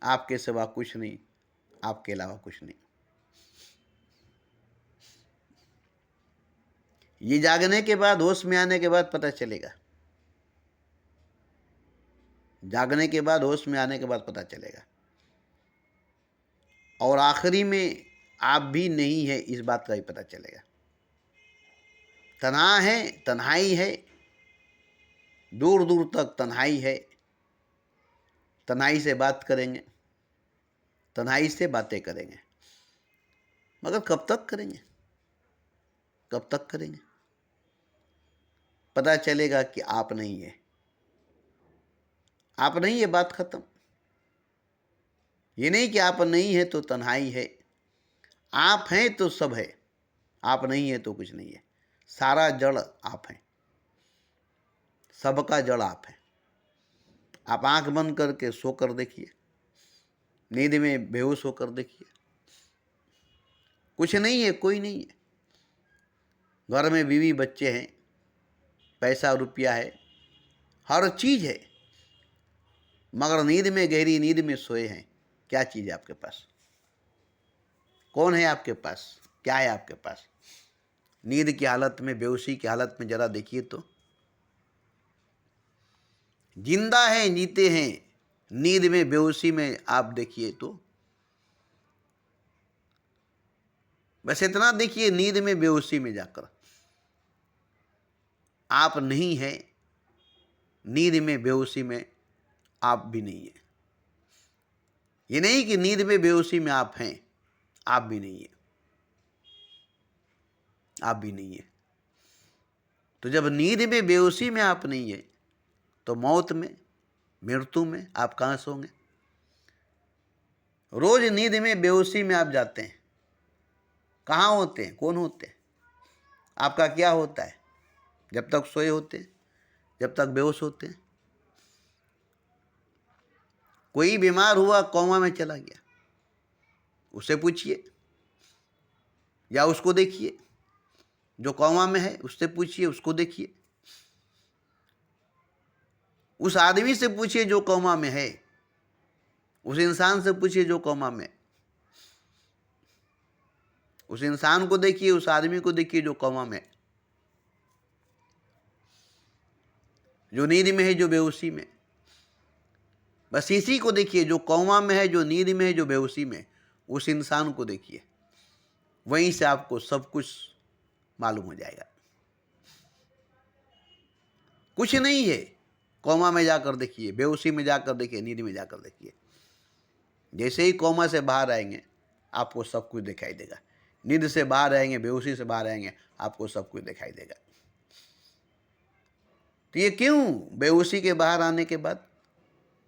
आपके सिवा कुछ नहीं, आपके अलावा कुछ नहीं। ये जागने के बाद, होश में आने के बाद पता चलेगा। जागने के बाद, होश में आने के बाद पता चलेगा। और आखिरी में आप भी नहीं है, इस बात का भी पता चलेगा। तन्हा है, तन्हाई है, दूर दूर तक तन्हाई है। तन्हाई से बात करेंगे, तन्हाई से बातें करेंगे, मगर कब तक करेंगे, कब तक करेंगे? पता चलेगा कि आप नहीं है, आप नहीं है, बात खत्म। ये नहीं कि आप नहीं है तो तन्हाई है, आप हैं तो सब है, आप नहीं है तो कुछ नहीं है। सारा जड़ आप हैं, सबका जड़ आप है। आप आंख बंद करके सोकर देखिए, नींद में बेहोश होकर देखिए, कुछ नहीं है, कोई नहीं है। घर में बीवी बच्चे हैं, पैसा रुपया है, हर चीज़ है, मगर नींद में, गहरी नींद में सोए हैं। क्या चीज़ है आपके पास? कौन है आपके पास? क्या है आपके पास? नींद की हालत में, बेहोशी की हालत में जरा देखिए तो। जिंदा हैं, जीते हैं, नींद में, बेहोशी में आप देखिए तो। बस इतना देखिए, नींद में, बेहोशी में जाकर आप नहीं है, नींद में, बेहोशी में आप भी नहीं है। ये नहीं कि नींद में, बेहोशी में आप हैं, आप भी नहीं है, आप भी नहीं है। तो जब नींद में, बेहोशी में आप नहीं है, तो मौत में, मृत्यु में आप कहाँ सोंगे? रोज नींद में, बेहोशी में आप जाते हैं, कहाँ होते हैं? कौन होते हैं? आपका क्या होता है? जब तक सोए होते हैं, जब तक बेहोश होते हैं। कोई बीमार हुआ, कोमा में चला गया, उससे पूछिए या उसको देखिए, जो कोमा में है उससे पूछिए, उसको देखिए। उस आदमी से पूछिए जो कोमा में है, उस इंसान से पूछिए जो कोमा में। उस इंसान को देखिए, उस आदमी को देखिए जो कोमा में, जो नींद में है, जो बेहोशी में। बस इसी को देखिए, जो कोमा में है, जो नींद में है, जो बेहोशी में। उस इंसान को देखिए, वहीं से आपको सब कुछ मालूम हो जाएगा। कुछ नहीं है, कोमा में जाकर देखिए, बेहोशी में जाकर देखिए, नींद में जाकर देखिए। जैसे ही कोमा से बाहर आएंगे, आपको सब कुछ दिखाई देगा। नींद से बाहर आएंगे, बेहोशी से बाहर आएंगे, आपको सब कुछ दिखाई देगा। तो ये क्यों? बेहोशी के बाहर आने के बाद,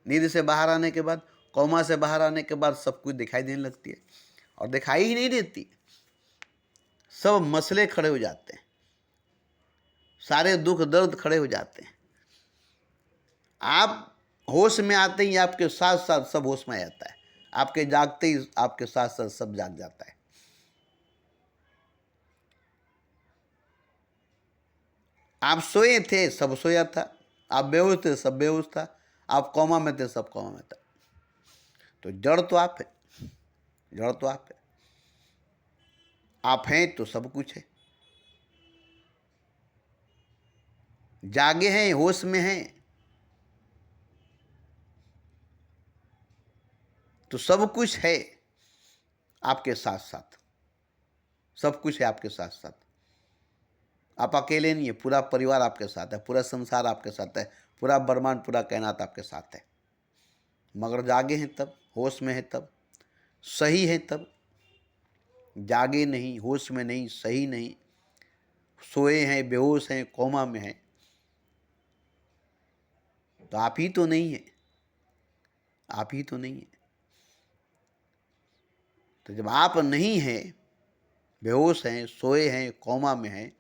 नींद से बाहर आने के बाद, कोमा से बाहर आने के बाद सब कुछ दिखाई देने लगती है, और दिखाई ही नहीं देती, सब मसले खड़े हो जाते हैं, सारे दुख दर्द खड़े हो जाते हैं। आप होश में आते ही आपके साथ साथ सब होश में आ जाता है, आपके जागते ही आपके साथ साथ सब जाग जाता है। आप सोए थे, सब सोया था, आप बेहोश थे, सब बेहोश था, आप कोमा में थे, सब कोमा में था। तो जड़ तो आप है, जड़ तो आप है, आप हैं तो सब कुछ है। जागे हैं, होश में हैं, तो सब कुछ है आपके साथ साथ, सब कुछ है आपके साथ साथ। आप अकेले नहीं है, पूरा परिवार आपके साथ है, पूरा संसार आपके साथ है, पूरा ब्रह्मांड, पूरा कायनात आपके साथ है। मगर जागे हैं तब, होश में है तब, सही है तब। जागे नहीं, होश में नहीं, सही नहीं, सोए हैं, बेहोश हैं, कोमा में हैं, तो आप ही तो नहीं है, आप ही तो नहीं है। तो जब आप नहीं हैं, बेहोश हैं, सोए हैं, कोमा में हैं,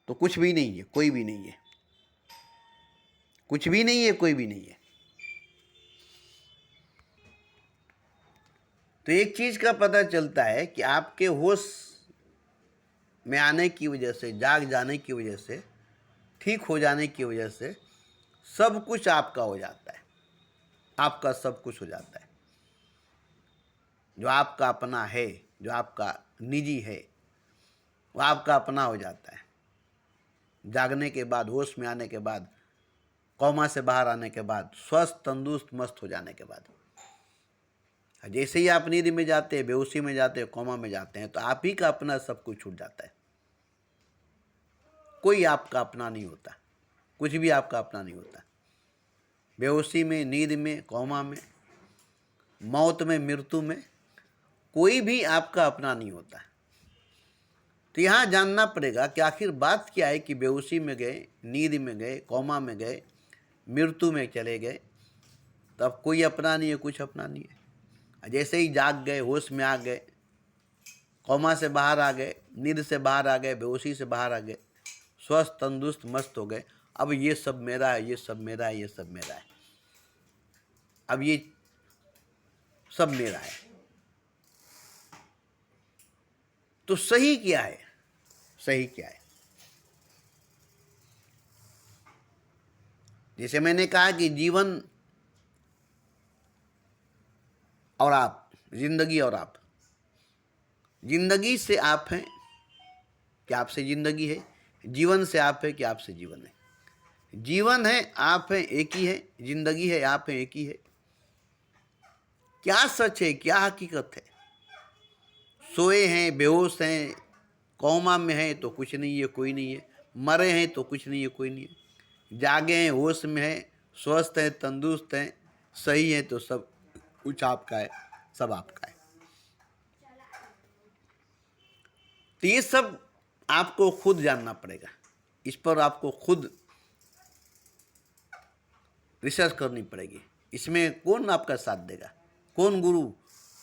तो कुछ भी नहीं है, कोई भी नहीं है, कुछ भी नहीं है, कोई भी नहीं है। तो एक चीज का पता चलता है कि आपके होश में आने की वजह से, जाग जाने की वजह से, ठीक हो जाने की वजह से सब कुछ आपका हो जाता है, आपका सब कुछ हो जाता है। जो आपका अपना है, जो आपका निजी है, वो आपका अपना हो जाता है। जागने के बाद, होश में आने के बाद, कोमा से बाहर आने के बाद, स्वस्थ तंदुरुस्त मस्त हो जाने के बाद, जैसे ही आप नींद में जाते हैं, बेहोशी में जाते हैं, कोमा में जाते हैं, तो आप ही का अपना सब कुछ छूट जाता है। कोई आपका अपना नहीं होता, कुछ भी आपका अपना नहीं होता। बेहोशी में, नींद में, कोमा में, मौत में, मृत्यु में, कोई भी आपका अपना नहीं होता। तो यहाँ जानना पड़ेगा कि आखिर बात क्या है कि बेहोशी में गए, नींद में गए, कोमा में गए, मृत्यु में चले गए, तब कोई अपना नहीं है, कुछ अपना नहीं है। जैसे ही जाग गए, होश में आ गए, कोमा से बाहर आ गए, नींद से बाहर आ गए, बेहोशी से बाहर आ गए, स्वस्थ तंदुरुस्त मस्त हो गए, अब ये सब मेरा है, ये सब मेरा है, ये सब मेरा है, अब ये सब मेरा है। तो सही क्या है? सही क्या है? जैसे मैंने कहा कि जीवन और आप, जिंदगी और आप, जिंदगी से आप हैं कि आपसे जिंदगी है, जीवन से आप है कि आपसे जीवन है। जीवन है, आप हैं, एक ही है, जिंदगी है, आप हैं, एक ही है। क्या सच है, क्या हकीकत है? सोए हैं, बेहोश हैं, कोमा में हैं तो कुछ नहीं है, कोई नहीं है, मरे हैं तो कुछ नहीं है, कोई नहीं है, जागे हैं, होश में हैं, स्वस्थ हैं, तंदुरुस्त हैं, सही है, तो सब कुछ आपका है, सब आपका है। तो ये सब आपको खुद जानना पड़ेगा, इस पर आपको खुद रिसर्च करनी पड़ेगी। इसमें कौन आपका साथ देगा? कौन गुरु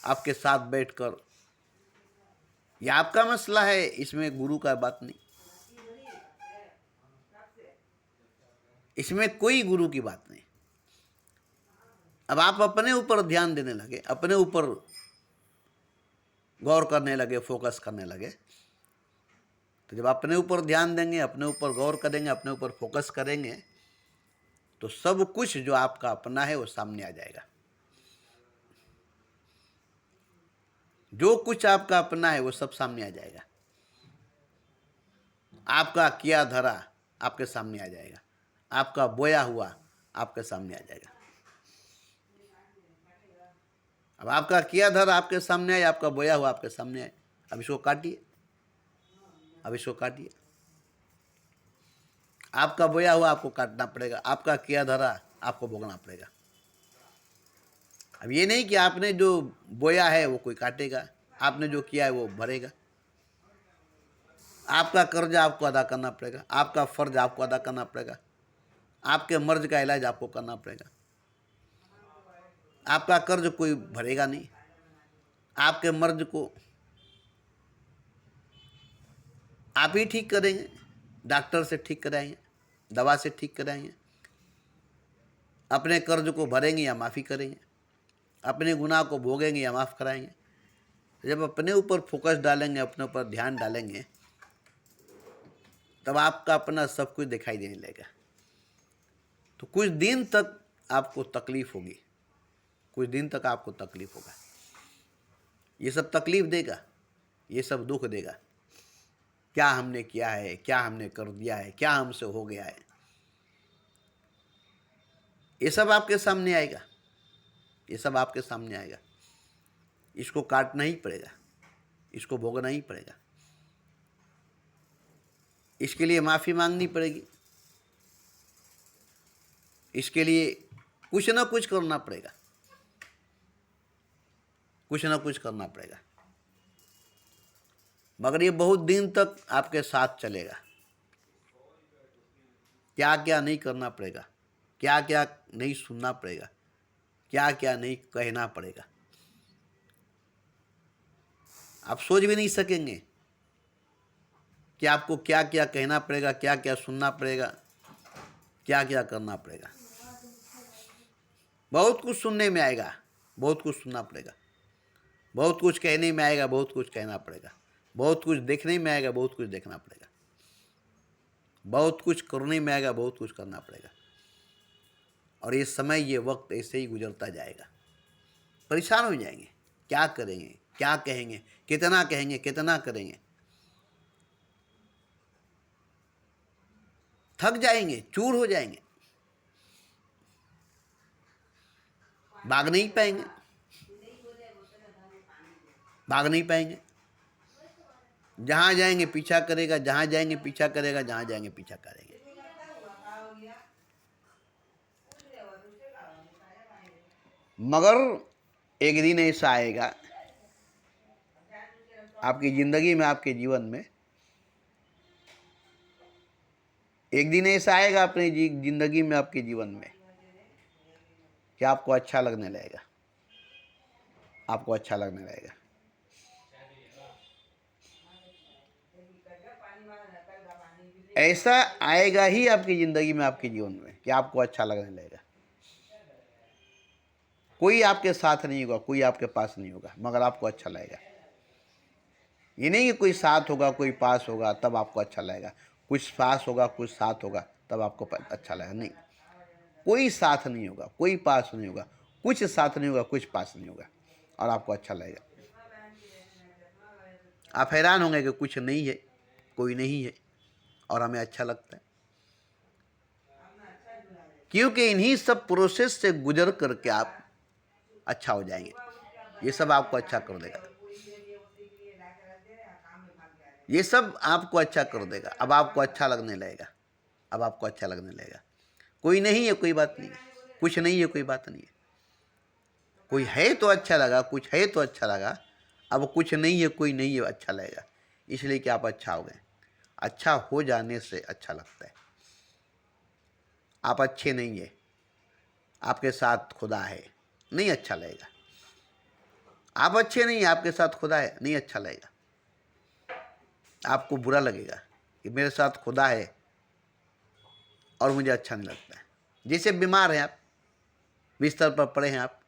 आपके साथ बैठकर, ये आपका मसला है, इसमें गुरु का बात नहीं, इसमें कोई गुरु की बात नहीं। अब आप अपने ऊपर ध्यान देने लगे, अपने ऊपर गौर करने लगे, फोकस करने लगे, तो जब अपने ऊपर ध्यान देंगे, अपने ऊपर गौर करेंगे, अपने ऊपर फोकस करेंगे, तो सब कुछ जो आपका अपना है वो सामने आ जाएगा। जो कुछ आपका अपना है वो सब सामने आ जाएगा। आपका किया धरा आपके सामने आ जाएगा, आपका बोया हुआ आपके सामने आ जाएगा। अब आपका किया धरा आपके सामने आए, आपका बोया हुआ आपके सामने आए, अब इसको काटिए, अब इसको काटिए। आपका बोया हुआ आपको काटना पड़ेगा, आपका किया धरा आपको भोगना पड़ेगा। अब ये नहीं कि आपने जो बोया है वो कोई काटेगा, आपने जो किया है वो भरेगा। आपका कर्ज आपको अदा करना पड़ेगा, आपका फर्ज आपको अदा करना पड़ेगा, आपके मर्ज का इलाज आपको करना पड़ेगा। आपका कर्ज कोई भरेगा नहीं, आपके मर्ज को आप ही ठीक करेंगे, डॉक्टर से ठीक कराएंगे, दवा से ठीक कराएंगे। अपने कर्ज को भरेंगे या माफ़ी करेंगे, अपने गुनाह को भोगेंगे या माफ़ कराएंगे। जब अपने ऊपर फोकस डालेंगे, अपने ऊपर ध्यान डालेंगे, तब आपका अपना सब कुछ दिखाई देने लगेगा। तो कुछ दिन तक आपको तकलीफ होगी, कुछ दिन तक आपको तकलीफ होगा, ये सब तकलीफ देगा, ये सब दुख देगा। क्या हमने किया है, क्या हमने कर दिया है, क्या हमसे हो गया है, ये सब आपके सामने आएगा, ये सब आपके सामने आएगा। इसको काटना ही पड़ेगा, इसको भोगना ही पड़ेगा, इसके लिए माफ़ी मांगनी पड़ेगी, इसके लिए कुछ ना कुछ करना पड़ेगा, कुछ ना कुछ करना पड़ेगा। मगर ये बहुत दिन तक आपके साथ चलेगा। क्या क्या नहीं करना पड़ेगा, क्या क्या नहीं सुनना पड़ेगा, क्या क्या नहीं कहना पड़ेगा, आप सोच भी नहीं सकेंगे कि आपको क्या क्या कहना पड़ेगा, क्या क्या सुनना पड़ेगा, क्या क्या करना पड़ेगा। बहुत कुछ सुनने में आएगा, बहुत कुछ सुनना पड़ेगा, बहुत कुछ कहने में आएगा, बहुत कुछ कहना पड़ेगा, बहुत कुछ देखने में आएगा, बहुत कुछ देखना पड़ेगा, बहुत कुछ करने में आएगा, बहुत कुछ करना पड़ेगा। और ये समय, ये वक्त ऐसे ही गुजरता जाएगा। परेशान हो जाएंगे, क्या करेंगे, क्या कहेंगे, कितना कहेंगे, कितना करेंगे, थक जाएंगे, चूर हो जाएंगे, भाग नहीं पाएंगे, भाग नहीं पाएंगे। जहाँ जाएंगे पीछा करेगा, जहाँ जाएंगे पीछा करेगा, जहाँ जाएंगे पीछा करेंगे। मगर एक दिन ऐसा आएगा आपकी ज़िंदगी में, आपके जीवन में, एक दिन ऐसा आएगा अपनी ज़िंदगी में, आपके जीवन में, कि आपको अच्छा लगने लगेगा, आपको अच्छा लगने लगेगा। ऐसा आएगा ही आपकी ज़िंदगी में, आपके जीवन में, कि आपको अच्छा लगने लगेगा। कोई आपके साथ नहीं होगा, कोई आपके पास नहीं होगा, मगर आपको अच्छा लगेगा। ये नहीं कि कोई साथ होगा, कोई पास होगा तब आपको अच्छा लगेगा, कुछ पास होगा, कुछ साथ होगा तब आपको अच्छा लगेगा। नहीं, कोई साथ नहीं होगा, कोई पास नहीं होगा, कुछ साथ नहीं होगा, कुछ पास नहीं होगा, और आपको अच्छा लगेगा। आप हैरान होंगे कि कुछ नहीं है, कोई नहीं है, और हमें अच्छा लगता है। क्योंकि इन्हीं सब प्रोसेस से गुजर करके आप अच्छा हो जाएंगे। ये सब आपको अच्छा कर देगा, ये सब आपको अच्छा कर देगा। अब आपको अच्छा लगने लगेगा, अब आपको अच्छा लगने लगेगा। कोई नहीं है, कोई बात नहीं है, कुछ नहीं है, कोई बात नहीं है। कोई है तो अच्छा लगा, कुछ है तो अच्छा लगा, अब कुछ नहीं है, कोई नहीं है, अच्छा लगेगा। इसलिए कि आप अच्छा हो गए। अच्छा हो जाने से अच्छा लगता है। आप अच्छे नहीं है, आपके साथ खुदा है, नहीं अच्छा लगेगा। आप अच्छे नहीं, आपके साथ खुदा है, नहीं अच्छा लगेगा। आपको बुरा लगेगा कि मेरे साथ खुदा है और मुझे अच्छा नहीं लगता है। जैसे बीमार हैं आप, बिस्तर पर पड़े हैं आप,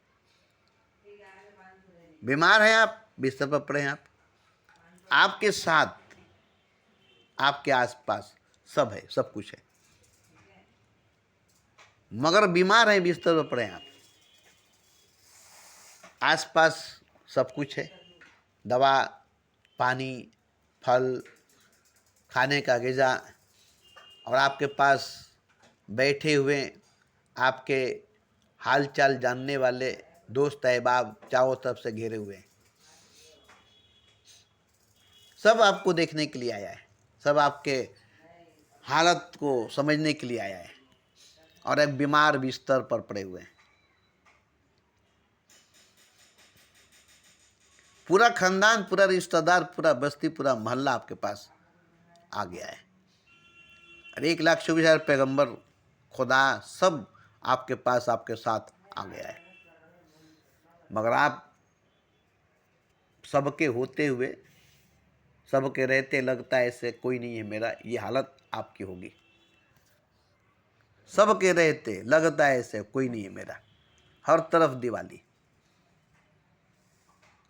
बीमार हैं आप, बिस्तर पर पड़े हैं आप, आपके साथ, आपके आसपास सब है, सब कुछ है, मगर बीमार हैं, बिस्तर पर पड़े हैं आप, आसपास सब कुछ है, दवा, पानी, फल, खाने का ग़िज़ा, और आपके पास बैठे हुए आपके हाल चाल जानने वाले दोस्त अहबाब चारों तरफ से घेरे हुए हैं। सब आपको देखने के लिए आया है, सब आपके हालत को समझने के लिए आया है, और एक बीमार बिस्तर पर पड़े हुए हैं। पूरा खानदान, पूरा रिश्तेदार, पूरा बस्ती, पूरा मोहल्ला आपके पास आ गया है। और 1,24,000 पैगंबर, खुदा, सब आपके पास, आपके साथ आ गया है। मगर आप सबके होते हुए, सबके रहते लगता है ऐसे कोई नहीं है मेरा, ये हालत आपकी होगी। सबके रहते लगता है ऐसे कोई नहीं है मेरा, हर तरफ दिवाली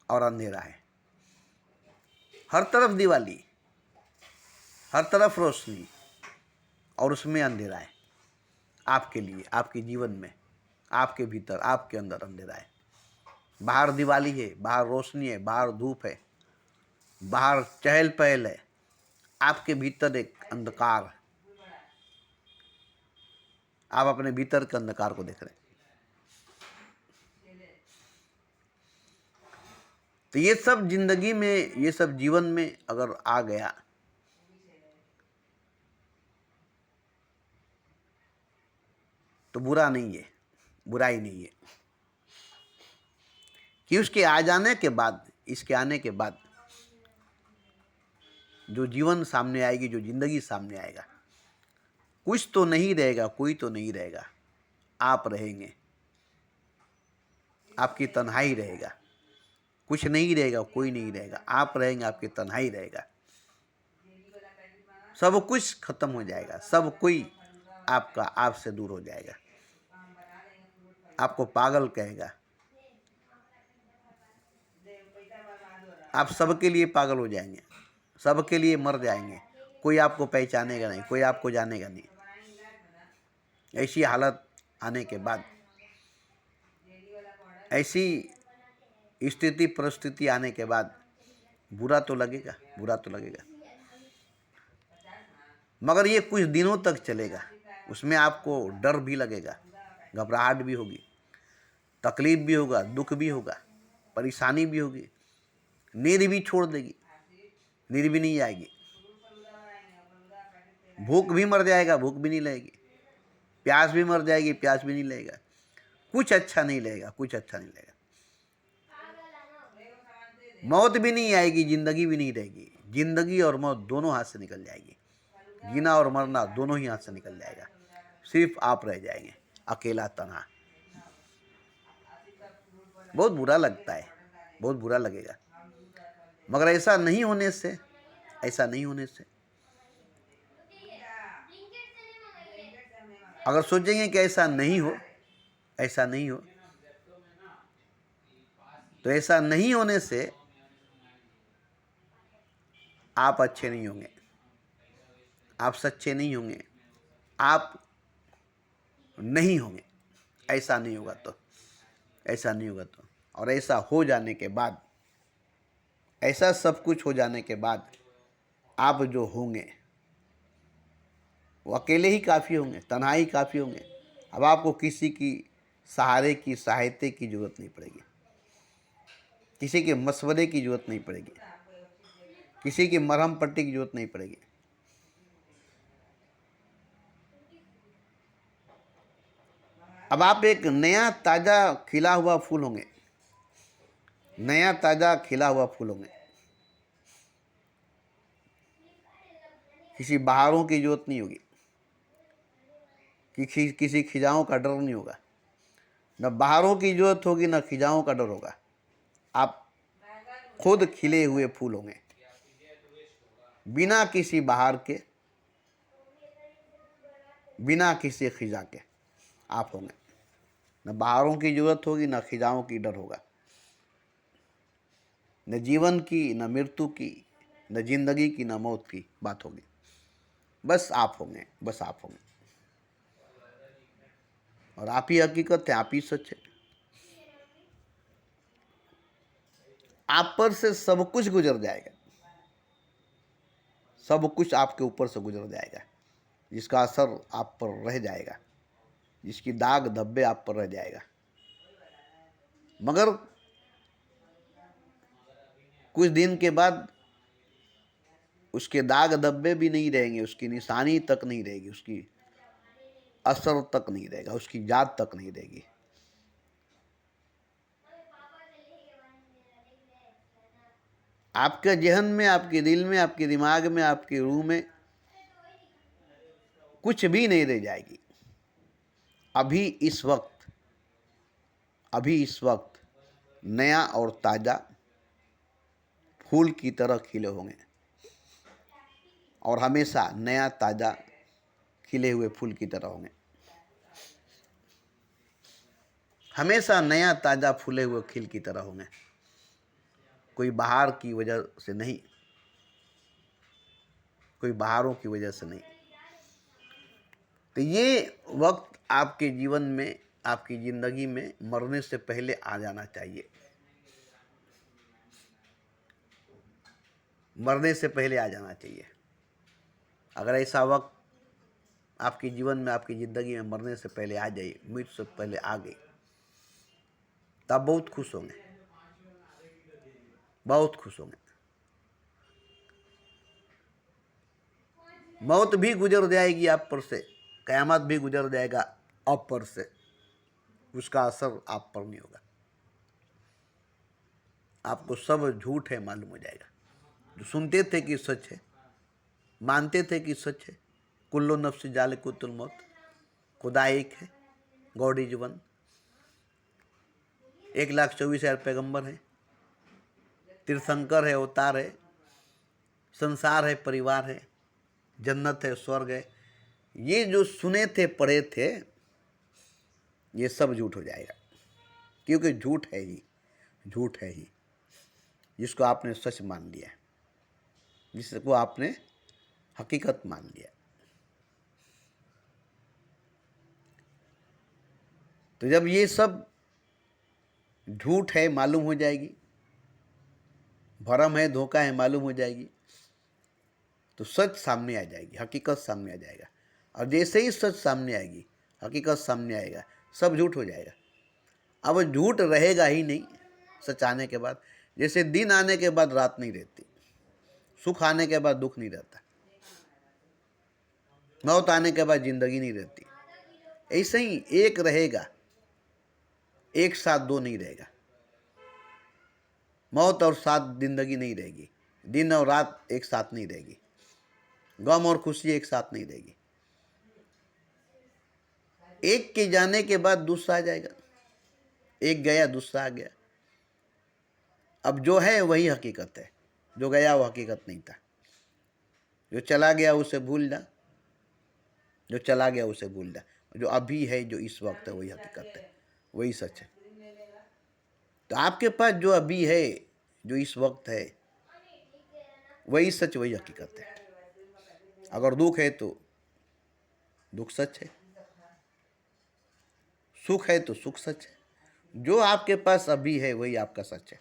और अंधेरा है, हर तरफ दिवाली, हर तरफ रोशनी और उसमें अंधेरा है। आपके लिए, आपके जीवन में, आपके भीतर, आपके अंदर अंधेरा है। बाहर दिवाली है, बाहर रोशनी है, बाहर धूप है, बाहर चहल पहल है, आपके भीतर एक अंधकार है। आप अपने भीतर के अंधकार को देख रहे हैं। तो ये सब जिंदगी में, ये सब जीवन में अगर आ गया तो बुरा नहीं है, बुराई नहीं है। कि उसके आ जाने के बाद, इसके आने के बाद जो जीवन सामने आएगी, जो जिंदगी सामने आएगा, कुछ तो नहीं रहेगा, कोई तो नहीं रहेगा, आप रहेंगे, आपकी तन्हाई रहेगा। कुछ नहीं रहेगा, कोई नहीं रहेगा, आप रहेंगे, आपकी तन्हाई रहेगा। सब कुछ खत्म हो जाएगा, सब कोई आपका, आपसे दूर हो जाएगा, आपको पागल कहेगा, आप सबके लिए पागल हो जाएंगे, सबके लिए मर जाएंगे, कोई आपको पहचानेगा नहीं, कोई आपको जानेगा नहीं। ऐसी हालत आने के बाद, ऐसी स्थिति परिस्थिति आने के बाद बुरा तो लगेगा, बुरा तो लगेगा। मगर ये कुछ दिनों तक चलेगा। उसमें आपको डर भी लगेगा, घबराहट भी होगी, तकलीफ भी होगा, दुख भी होगा, परेशानी भी होगी, नींद भी छोड़ देगी, नींद भी नहीं आएगी, भूख भी मर जाएगा, भूख भी नहीं लगेगी, प्यास भी मर जाएगी, प्यास भी नहीं लगेगा, कुछ अच्छा नहीं लगेगा, कुछ अच्छा नहीं लगेगा। मौत भी नहीं आएगी, जिंदगी भी नहीं रहेगी। जिंदगी और मौत दोनों हाथ से निकल जाएगी, जीना और मरना दोनों ही हाथ से निकल जाएगा। सिर्फ आप रह जाएंगे, अकेला तन्हा। बहुत बुरा लगता है, बहुत बुरा लगेगा। मगर ऐसा नहीं होने से, ऐसा नहीं होने से, अगर सोचेंगे कि ऐसा नहीं हो, ऐसा नहीं हो, तो ऐसा नहीं होने से आप अच्छे नहीं होंगे, आप सच्चे नहीं होंगे, आप नहीं होंगे। ऐसा नहीं होगा तो, ऐसा नहीं होगा तो। और ऐसा हो जाने के बाद, ऐसा सब कुछ हो जाने के बाद आप जो होंगे वो अकेले ही काफ़ी होंगे, तन्हा ही काफ़ी होंगे। अब आपको किसी की सहारे की, सहायता की जरूरत नहीं पड़ेगी, किसी के मशवरे की जरूरत नहीं पड़ेगी, किसी की मरहम पट्टी की जरूरत नहीं पड़ेगी। अब आप एक नया ताज़ा खिला हुआ फूल होंगे, नया ताज़ा खिला हुआ फूल होंगे। किसी बहारों की जरूरत नहीं होगी, किसी खिजाओं का डर नहीं होगा। न बहारों की जरूरत होगी, न खिजाओं का डर होगा। आप खुद खिले हुए फूल होंगे, बिना किसी बहार के, बिना किसी खिजा के आप होंगे। न बहारों की जरूरत होगी, न खिजाओं की डर होगा, न जीवन की, न मृत्यु की, न जिंदगी की, न मौत की बात होगी। बस आप होंगे, बस आप होंगे। और आप ही हकीकत है, आप ही सच है। आप पर से सब कुछ गुजर जाएगा, सब कुछ आपके ऊपर से गुजर जाएगा, जिसका असर आप पर रह जाएगा, जिसकी दाग धब्बे आप पर रह जाएगा। मगर कुछ दिन के बाद उसके दाग धब्बे भी नहीं रहेंगे, उसकी निशानी तक नहीं रहेगी, उसकी असर तक नहीं रहेगा, उसकी याद तक नहीं रहेगी। आपके जहन में, आपके दिल में, आपके दिमाग में, आपके रूह में कुछ भी नहीं रह जाएगी। अभी इस वक्त नया और ताज़ा फूल की तरह खिले होंगे, और हमेशा नया ताज़ा खिले हुए फूल की तरह होंगे, हमेशा नया ताज़ा फूले हुए खिल की तरह होंगे, कोई बाहर की वजह से नहीं, कोई बाहरों की वजह से नहीं। तो ये वक्त आपके जीवन में, आपकी ज़िंदगी में मरने से पहले आ जाना चाहिए, मरने से पहले आ जाना चाहिए। अगर ऐसा वक्त आपके जीवन में, आपकी ज़िंदगी में मरने से पहले आ जाए, मृत्यु से पहले आ गई, तो आप बहुत खुश होंगे, बहुत खुश होंगे। मौत भी गुजर जाएगी आप पर से, क़यामत भी गुजर जाएगा आप पर से, उसका असर आप पर नहीं होगा। आपको सब झूठ है मालूम हो जाएगा। जो सुनते थे कि सच है, मानते थे कि सच है, कुल्लो नफ्स जालिकुतुल मौत, खुदा एक है, गॉड इज वन, 1,24,000 पैगंबर हैं, तीर्थंकर है, अवतार है, संसार है, परिवार है, जन्नत है, स्वर्ग है, ये जो सुने थे, पढ़े थे, ये सब झूठ हो जाएगा। क्योंकि झूठ है ही, झूठ है ही, जिसको आपने सच मान लिया, जिसको आपने हकीकत मान लिया। तो जब ये सब झूठ है मालूम हो जाएगी, भरम है, धोखा है मालूम हो जाएगी, तो सच सामने आ जाएगी, हकीकत सामने आ जाएगा। और जैसे ही सच सामने आएगी, हकीकत सामने आएगा, सब झूठ हो जाएगा। अब झूठ रहेगा ही नहीं सच आने के बाद। जैसे दिन आने के बाद रात नहीं रहती, सुख आने के बाद दुख नहीं रहता, मौत आने के बाद जिंदगी नहीं रहती, ऐसे ही एक रहेगा, एक साथ दो नहीं रहेगा। मौत और साथ जिंदगी नहीं रहेगी, दिन और रात एक साथ नहीं रहेगी, गम और खुशी एक साथ नहीं रहेगी। एक के जाने के बाद दूसरा आ जाएगा, एक गया दूसरा आ गया। अब जो है वही हकीकत है, जो गया वो हकीकत नहीं था। जो चला गया उसे भूल जा, जो चला गया उसे भूल जा। जो अभी है, जो इस वक्त है, वही हकीकत है, वही सच है। तो आपके पास जो अभी है, जो इस वक्त है, वही सच, वही हकीकत है। अगर दुख है तो दुख सच है, सुख है तो सुख सच है। जो आपके पास अभी है वही आपका सच है।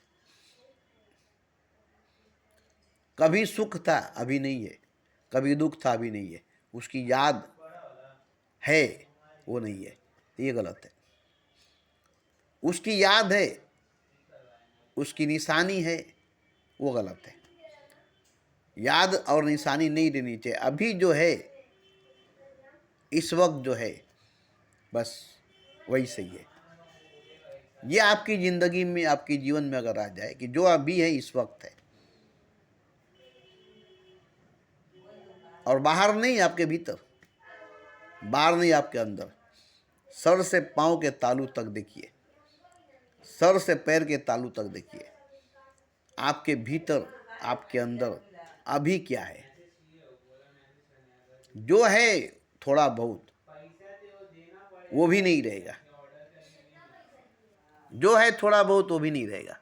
कभी सुख था अभी नहीं है, कभी दुख था अभी नहीं है, उसकी याद है वो नहीं है, ये गलत है। उसकी याद है, उसकी निशानी है, वो गलत है। याद और निशानी नहीं देनी चाहिए। अभी जो है, इस वक्त जो है, बस वही सही है। ये आपकी ज़िंदगी में, आपके जीवन में अगर आ जाए कि जो अभी है इस वक्त है, और बाहर नहीं, आपके भीतर, बाहर नहीं, आपके अंदर, सर से पाँव के तालू तक देखिए, सर से पैर के तालू तक देखिए, आपके भीतर, आपके अंदर अभी क्या है। जो है थोड़ा बहुत वो भी नहीं रहेगा, जो है थोड़ा बहुत वो भी नहीं रहेगा,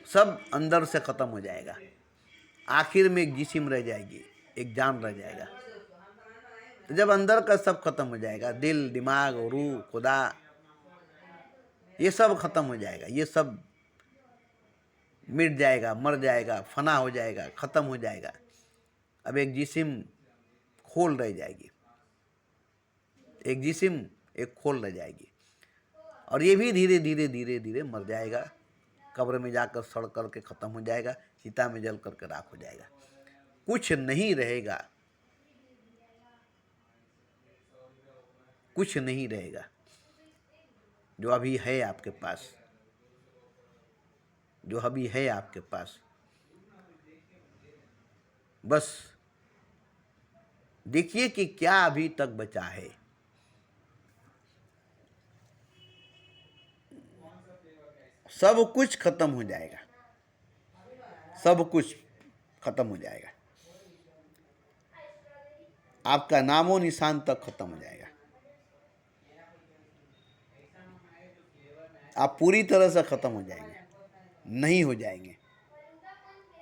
सब अंदर से ख़त्म हो जाएगा। आखिर में एक जिस्म रह जाएगी, एक जान रह जाएगा। तो जब अंदर का सब खत्म हो जाएगा, दिल, दिमाग, रूह, खुदा, ये सब खत्म हो जाएगा, ये सब मिट जाएगा, मर जाएगा, फना हो जाएगा, ख़त्म हो जाएगा। अब एक जिस्म खोल रह जाएगी, एक जिस्म एक खोल रह जाएगी, और ये भी धीरे धीरे धीरे धीरे मर जाएगा, कब्र में जाकर सड़ करके ख़त्म हो जाएगा, चिता में जल करके राख हो जाएगा, कुछ नहीं रहेगा, कुछ नहीं रहेगा। जो अभी है आपके पास, जो अभी है आपके पास, बस देखिए कि क्या अभी तक बचा है। सब कुछ खत्म हो जाएगा, सब कुछ खत्म हो जाएगा, आपका नामो निशान तक खत्म हो जाएगा। आप पूरी तरह से खत्म हो जाएंगे, नहीं हो जाएंगे।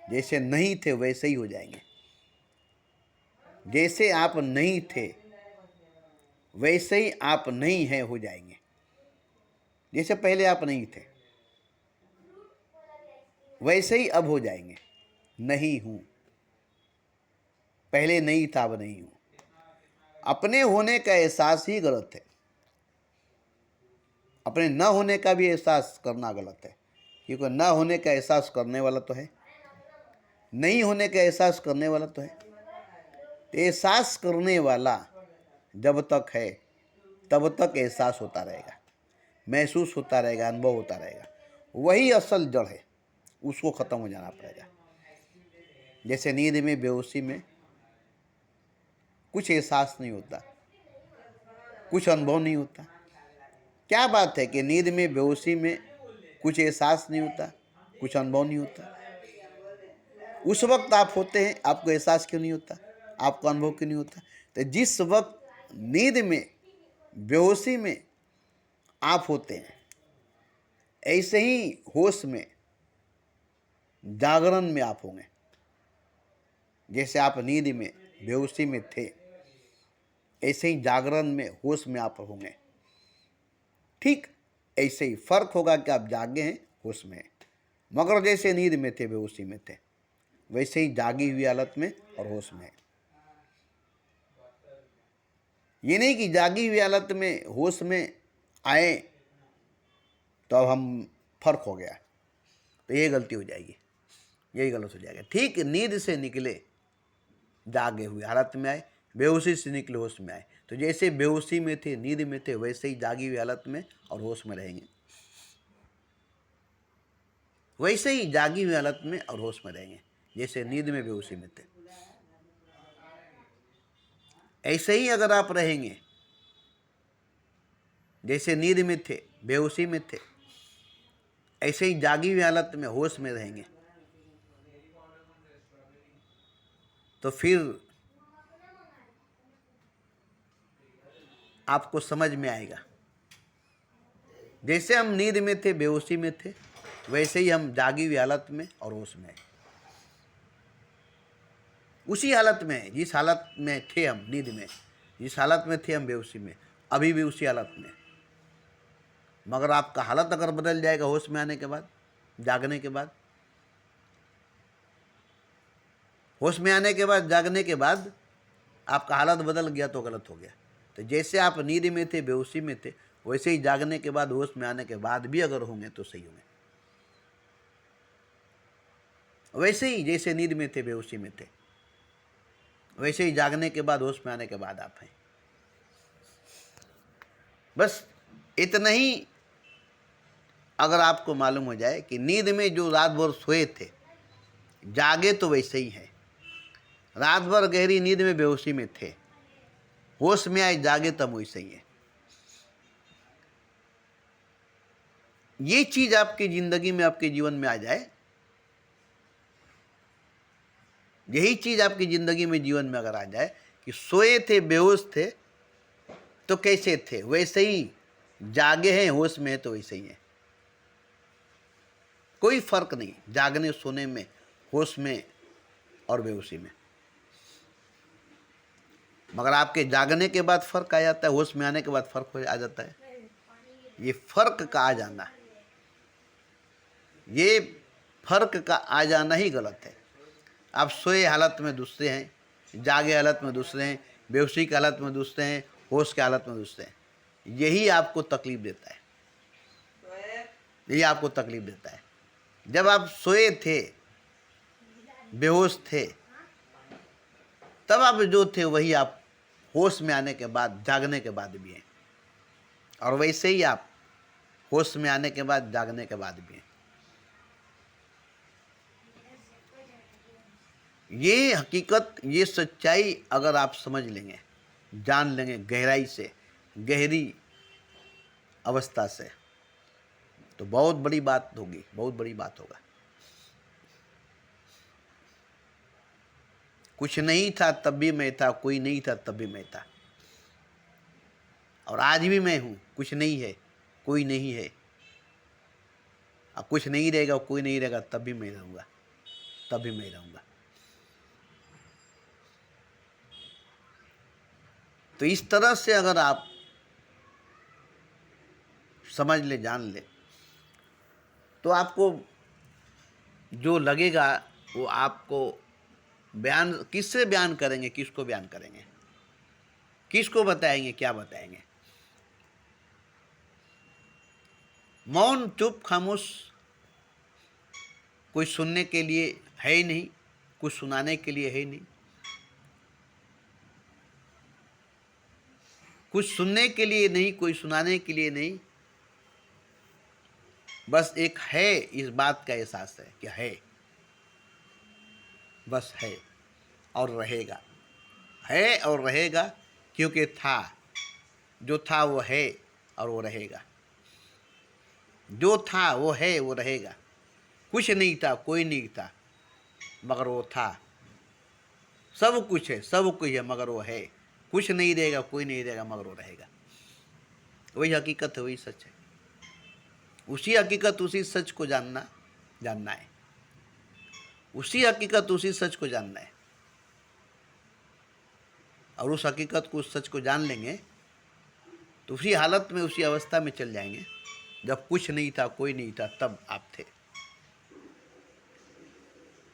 जैसे नहीं थे वैसे ही हो जाएंगे। जैसे आप नहीं थे वैसे ही आप नहीं हैं हो जाएंगे। जैसे पहले आप नहीं थे वैसे ही अब हो जाएंगे। नहीं हूं, पहले नहीं था अब नहीं हूं। अपने होने का एहसास ही गलत है, अपने न होने का भी एहसास करना गलत है, क्योंकि न होने का एहसास करने वाला तो है, नहीं होने का एहसास करने वाला तो है। एहसास करने वाला जब तक है तब तक एहसास होता रहेगा, महसूस होता रहेगा, अनुभव होता रहेगा। वही असल जड़ है, उसको ख़त्म हो जाना पड़ेगा। जैसे नींद में, बेहोशी में कुछ एहसास नहीं होता, कुछ अनुभव नहीं होता। क्या बात है कि नींद में, बेहोशी में कुछ एहसास नहीं होता, कुछ अनुभव नहीं होता। उस वक्त आप होते हैं, आपको एहसास क्यों नहीं होता, आपको अनुभव क्यों नहीं होता? तो जिस वक्त नींद में, बेहोशी में आप होते हैं, ऐसे ही होश में, जागरण में आप होंगे। जैसे आप नींद में, बेहोशी में थे, ऐसे ही जागरण में, होश में आप होंगे। ठीक ऐसे ही फर्क होगा कि आप जागे हैं, होश में हैं। मगर जैसे नींद में थे, बेहोशी में थे, वैसे ही जागी हुई हालत में और होश में। ये नहीं कि जागी हुई हालत में, होश में आए तो अब हम फर्क हो गया, तो ये गलती हो जाएगी, यही गलत हो जाएगा। ठीक नींद से निकले, जागे हुए हालत में आए, बेहोशी से निकले, होश में आए। तो जैसे बेहोशी में थे, नींद में थे, वैसे ही जागी हुई हालत में और होश में रहेंगे। वैसे ही जागी हुई हालत में और होश में रहेंगे, जैसे नींद में, बेहोशी में थे। ऐसे ही अगर आप रहेंगे, जैसे नींद में थे, बेहोशी में थे, ऐसे ही जागी हुई हालत में, होश में रहेंगे, तो फिर आपको समझ में आएगा। जैसे हम नींद में थे, बेहोशी में थे, वैसे ही हम जागी हुई हालत में और होश में, उसी हालत में, जिस हालत में थे हम नींद में, जिस हालत में थे हम बेहोशी में, अभी भी उसी हालत में। मगर आपका हालत अगर बदल जाएगा होश में आने के बाद, जागने के बाद, होश में आने के बाद, जागने के बाद आपका हालत बदल गया तो गलत हो गया। तो जैसे आप नींद में थे, बेहोशी में थे, वैसे ही जागने के बाद, होश में आने के बाद भी अगर होंगे तो सही होंगे। वैसे ही जैसे नींद में थे, बेहोशी में थे, वैसे ही जागने के बाद, होश में आने के बाद आप हैं। बस इतना ही अगर आपको मालूम हो जाए कि नींद में जो रात भर सोए थे, जागे तो वैसे ही हैं। रात भर गहरी नींद में, बेहोशी में थे, होश में आए, जागे तब वैसे ही है। ये चीज आपकी जिंदगी में, आपके जीवन में आ जाए, यही चीज आपकी जिंदगी में, जीवन में अगर आ जाए कि सोए थे, बेहोश थे तो कैसे थे, वैसे ही जागे हैं, होश में है तो वैसे ही है। कोई फर्क नहीं जागने, सोने में, होश में और बेहोशी में। मगर आपके जागने के बाद फर्क आ जाता है, होश में आने के बाद फर्क आ जाता है। ये फर्क का आ जाना, ये फर्क का आ जाना ही गलत है। आप सोए हालत में दूसरे हैं, जागे हालत में दूसरे हैं, बेहोशी की हालत में दूसरे हैं, होश की हालत में दूसरे हैं। यही आपको तकलीफ देता है, यही आपको तकलीफ देता है। जब आप सोए थे, बेहोश थे, तब आप जो थे वही आप होश में आने के बाद, जागने के बाद भी हैं, और वैसे ही आप होश में आने के बाद, जागने के बाद भी हैं। ये हकीकत, ये सच्चाई अगर आप समझ लेंगे, जान लेंगे गहराई से, गहरी अवस्था से, तो बहुत बड़ी बात होगी, बहुत बड़ी बात होगा। कुछ नहीं था तब भी मैं था, कोई नहीं था तब भी मैं था, और आज भी मैं हूँ। कुछ नहीं है, कोई नहीं है, अब कुछ नहीं रहेगा, कोई नहीं रहेगा, तब भी मैं रहूँगा, तब भी मैं रहूँगा। तो इस तरह से अगर आप समझ ले, जान ले, तो आपको जो लगेगा वो आपको बयान, किससे बयान करेंगे, किसको बयान करेंगे, किसको बताएंगे, क्या बताएंगे। मौन, चुप, खामोश, कोई सुनने के लिए है ही नहीं, कुछ सुनाने के लिए है ही नहीं, कुछ सुनने के लिए नहीं, कोई सुनाने के लिए नहीं, बस एक है, इस बात का एहसास है कि है, बस है और रहेगा, है और रहेगा, क्योंकि था, जो था वो है और वो रहेगा, जो था वो है, वो रहेगा। कुछ नहीं था, कोई नहीं था, मगर वो था। सब कुछ है, सब कुछ है, मगर वो है। कुछ नहीं रहेगा, कोई नहीं रहेगा, मगर वो रहेगा। वही हकीकत है, वही सच है। उसी हकीकत, उसी सच को जानना है। उसी हकीकत, उसी सच को जानना है। और उस हकीकत को, उस सच को जान लेंगे तो उसी हालत में, उसी अवस्था में चल जाएंगे जब कुछ नहीं था, कोई नहीं था, तब आप थे।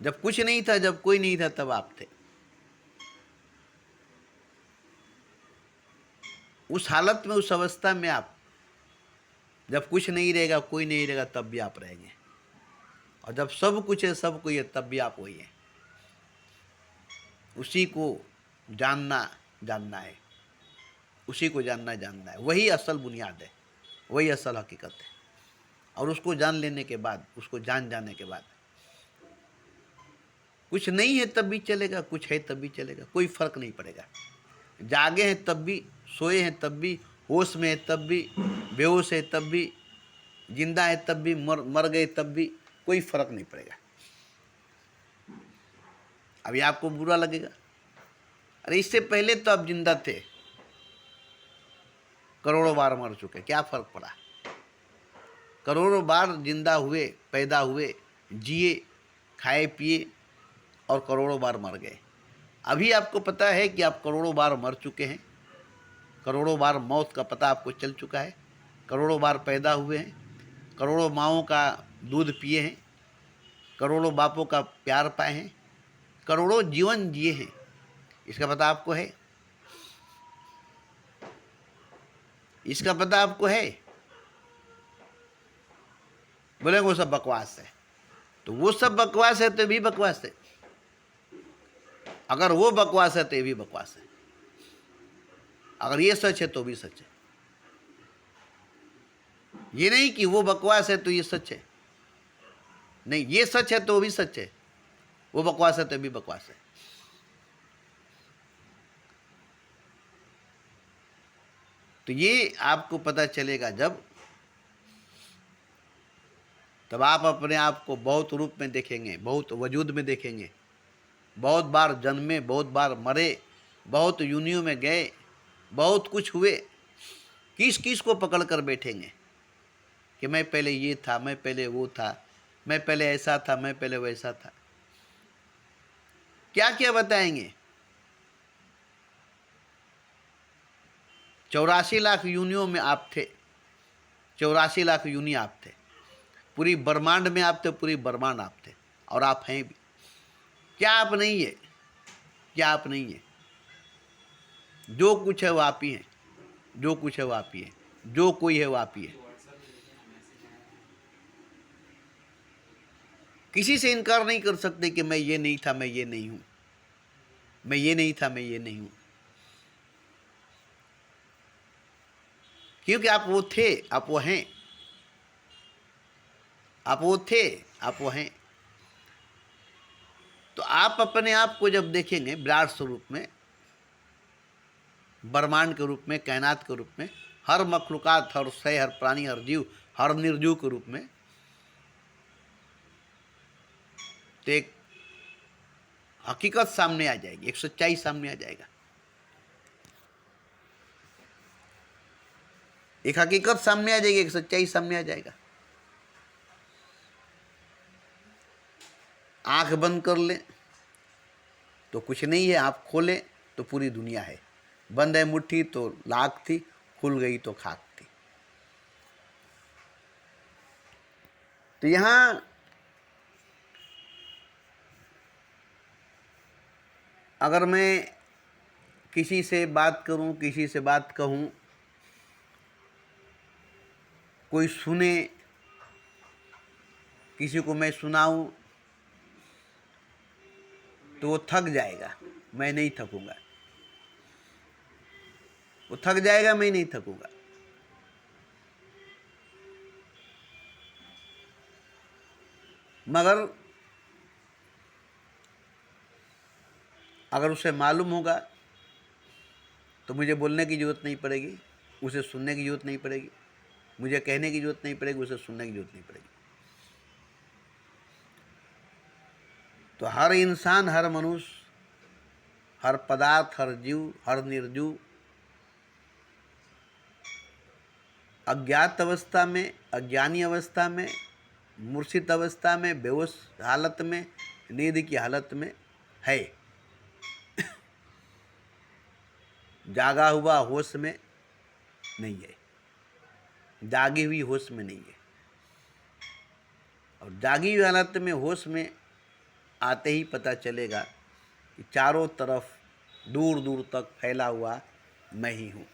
जब कुछ नहीं था, जब कोई नहीं था, तब आप थे। उस हालत में, उस अवस्था में आप, जब कुछ नहीं रहेगा, कोई नहीं रहेगा, तब भी आप रहेंगे। और जब सब कुछ है, सब कोई है, तब भी आप वही है। उसी को जानना है, उसी को जानना है। वही असल बुनियाद है, वही असल हकीकत है। और उसको जान लेने के बाद, उसको जाने के बाद, कुछ नहीं है तब भी चलेगा, कुछ है तब भी चलेगा, कोई फर्क नहीं पड़ेगा। जागे हैं तब भी, सोए हैं तब भी, होश में है तब भी, बेहोश है तब भी, जिंदा है तब भी, मर गए तब भी, कोई फर्क नहीं पड़ेगा। अभी आपको बुरा लगेगा, अरे इससे पहले तो आप जिंदा थे, करोड़ों बार मर चुके, क्या फर्क पड़ा। करोड़ों बार जिंदा हुए, पैदा हुए, जिए, खाए पिए, और करोड़ों बार मर गए। अभी आपको पता है कि आप करोड़ों बार मर चुके हैं, करोड़ों बार मौत का पता आपको चल चुका है, करोड़ों बार पैदा हुए हैं, करोड़ों माँओं का दूध पिए हैं, करोड़ों बापों का प्यार पाए हैं, करोड़ों जीवन जिए हैं, इसका पता आपको है। इसका पता आपको है। बोले वो सब बकवास है, तो वो सब बकवास है तो भी बकवास है। अगर वो बकवास है तो ये भी बकवास है। अगर ये सच है तो भी सच है। ये नहीं कि वो बकवास है तो ये सच है, नहीं, ये सच है तो वो भी सच है, वो बकवास है तो भी बकवास है। तो ये आपको पता चलेगा तब आप अपने आप को बहुत रूप में देखेंगे, बहुत वजूद में देखेंगे। बहुत बार जन्मे, बहुत बार मरे, बहुत यूनियों में गए, बहुत कुछ हुए, किस किस को पकड़ कर बैठेंगे कि मैं पहले ये था, मैं पहले वो था, मैं पहले ऐसा था, मैं पहले वैसा था। क्या क्या बताएंगे। 84 लाख यूनियों में आप थे, 84 लाख यूनि आप थे, पूरी ब्रह्मांड में आप थे, पूरी ब्रह्मांड आप थे, और आप हैं भी। क्या आप नहीं है, क्या आप नहीं है। जो कुछ है वो आप ही हैं, जो कुछ है वो आप ही है, जो कोई है वो आप ही है। किसी से इनकार नहीं कर सकते कि मैं ये नहीं था, मैं ये नहीं हूं, मैं ये नहीं था, मैं ये नहीं हूं, क्योंकि आप वो थे, आप वो हैं, आप वो थे, आप वो हैं। तो आप अपने आप को जब देखेंगे विराट स्वरूप में, ब्रह्मांड के रूप में, कायनात के रूप में, हर मखलूकात, हर शय, हर प्राणी, हर जीव, हर निर्जीव के रूप में, तो एक हकीकत सामने आ जाएगी, एक सच्चाई सामने आ जाएगा। एक हकीकत सामने आ जाएगी, एक सच्चाई सामने आ जाएगा। आंख बंद कर लें तो कुछ नहीं है, आप खोलें तो पूरी दुनिया है। बंद है मुट्ठी तो लाख थी, खुल गई तो खाक थी। तो यहां अगर मैं किसी से बात करूं, किसी से बात कहूं, कोई सुने, किसी को मैं सुनाऊं, तो वो थक जाएगा, मैं नहीं थकूंगा। वो थक जाएगा, मैं नहीं थकूंगा। मगर अगर उसे मालूम होगा तो मुझे बोलने की ज़रूरत नहीं पड़ेगी, उसे सुनने की ज़रूरत नहीं पड़ेगी, मुझे कहने की ज़रूरत नहीं पड़ेगी, उसे सुनने की ज़रूरत नहीं पड़ेगी। तो हर इंसान, हर मनुष्य, हर पदार्थ, हर जीव, हर निर्जीव अज्ञात अवस्था में, अज्ञानी अवस्था में, मूर्छित अवस्था में, बेहोश हालत में, नींद की हालत में है। जागा हुआ होश में नहीं है, जागी हुई होश में नहीं है। और जागी हुई हालत में, होश में आते ही पता चलेगा कि चारों तरफ दूर दूर तक फैला हुआ मैं ही हूँ।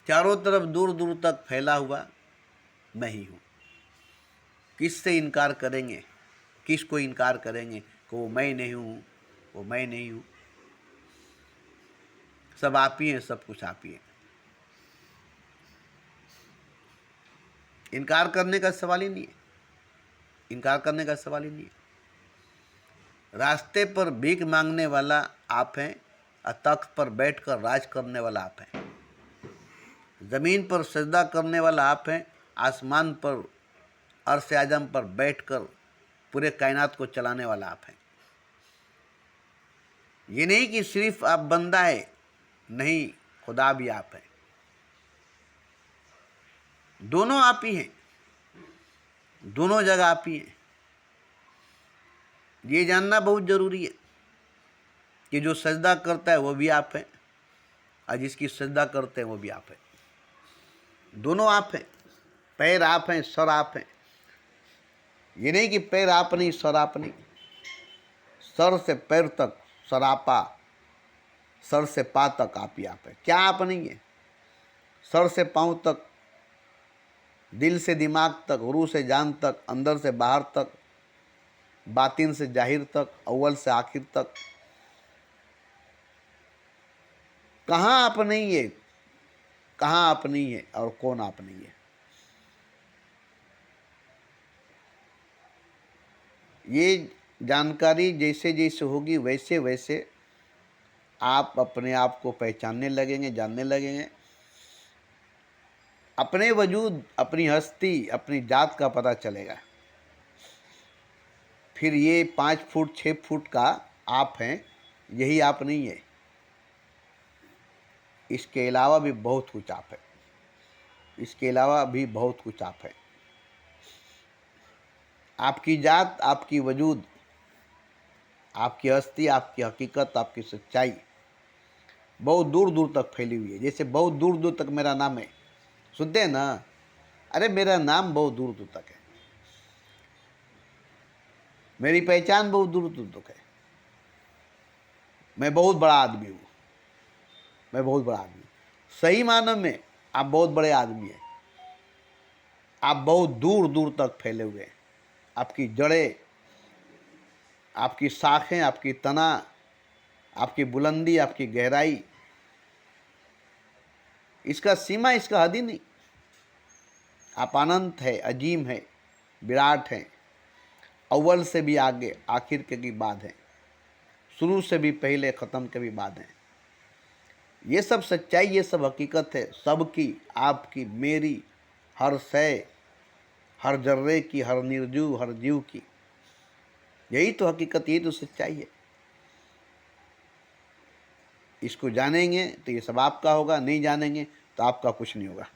चारों तरफ दूर दूर तक फैला हुआ मैं ही हूँ। किससे इनकार करेंगे, किसको इनकार करेंगे कि वो मैं नहीं हूँ, वो मैं नहीं हूँ। सब आप ही हैं, सब कुछ आप ही हैं। इनकार करने का सवाल ही नहीं है, इनकार करने का सवाल ही नहीं है। रास्ते पर भीख मांगने वाला आप हैं और तख्त पर बैठकर राज करने वाला आप हैं। ज़मीन पर सजदा करने वाला आप हैं, आसमान पर अर्श आजम पर बैठकर पूरे कायनात को चलाने वाला आप हैं। ये नहीं कि सिर्फ आप बंदा है, नहीं, खुदा भी आप है। दोनों आप ही हैं, दोनों जगह आप ही हैं। ये जानना बहुत जरूरी है कि जो सजदा करता है वो भी आप है और जिसकी सजदा करते हैं वो भी आप है। दोनों आप हैं, पैर आप हैं, सर आप हैं। ये नहीं कि पैर आप नहीं, सर आप नहीं। सर से पैर तक सरापा, सर से पा तक आप ही आप है। क्या आप नहीं है? सर से पांव तक, दिल से दिमाग तक, रूह से जान तक, अंदर से बाहर तक, बातिन से जाहिर तक, अव्वल से आखिर तक। कहाँ आप नहीं है, कहाँ आप नहीं है और कौन आप नहीं है। ये जानकारी जैसे जैसे होगी वैसे वैसे आप अपने आप को पहचानने लगेंगे, जानने लगेंगे। अपने वजूद, अपनी हस्ती, अपनी जात का पता चलेगा। फिर ये 5 फुट 6 फुट का आप हैं, यही आप नहीं है। इसके अलावा भी बहुत कुछ आप है, इसके अलावा भी बहुत कुछ आप है। आपकी जात, आपकी वजूद, आपकी हस्ती, आपकी हकीकत, आपकी सच्चाई बहुत दूर दूर तक फैली हुई है। जैसे बहुत दूर दूर तक मेरा नाम है, सुनते हैं ना, अरे मेरा नाम बहुत दूर दूर तक है, मेरी पहचान बहुत दूर दूर तक है। मैं बहुत बड़ा आदमी हूँ, मैं बहुत बड़ा आदमी हूँ। सही मानव में आप बहुत बड़े आदमी हैं। आप बहुत दूर दूर तक फैले हुए हैं। आपकी जड़ें, आपकी शाखें, आपकी तना, आपकी बुलंदी, आपकी गहराई, इसका सीमा, इसका हद ही नहीं। आप अनंत है, अजीम है, विराट हैं। अव्वल से भी आगे, आखिर के भी बाद हैं, शुरू से भी पहले, ख़त्म के भी बाद हैं। ये सब सच्चाई, ये सब हकीकत है सबकी, आपकी, मेरी, हर शय, हर जर्रे की, हर निर्जीव, हर जीव की। यही तो हकीकत, यही तो सच्चाई है। इसको जानेंगे तो ये सब आपका होगा, नहीं जानेंगे तो आपका कुछ नहीं होगा।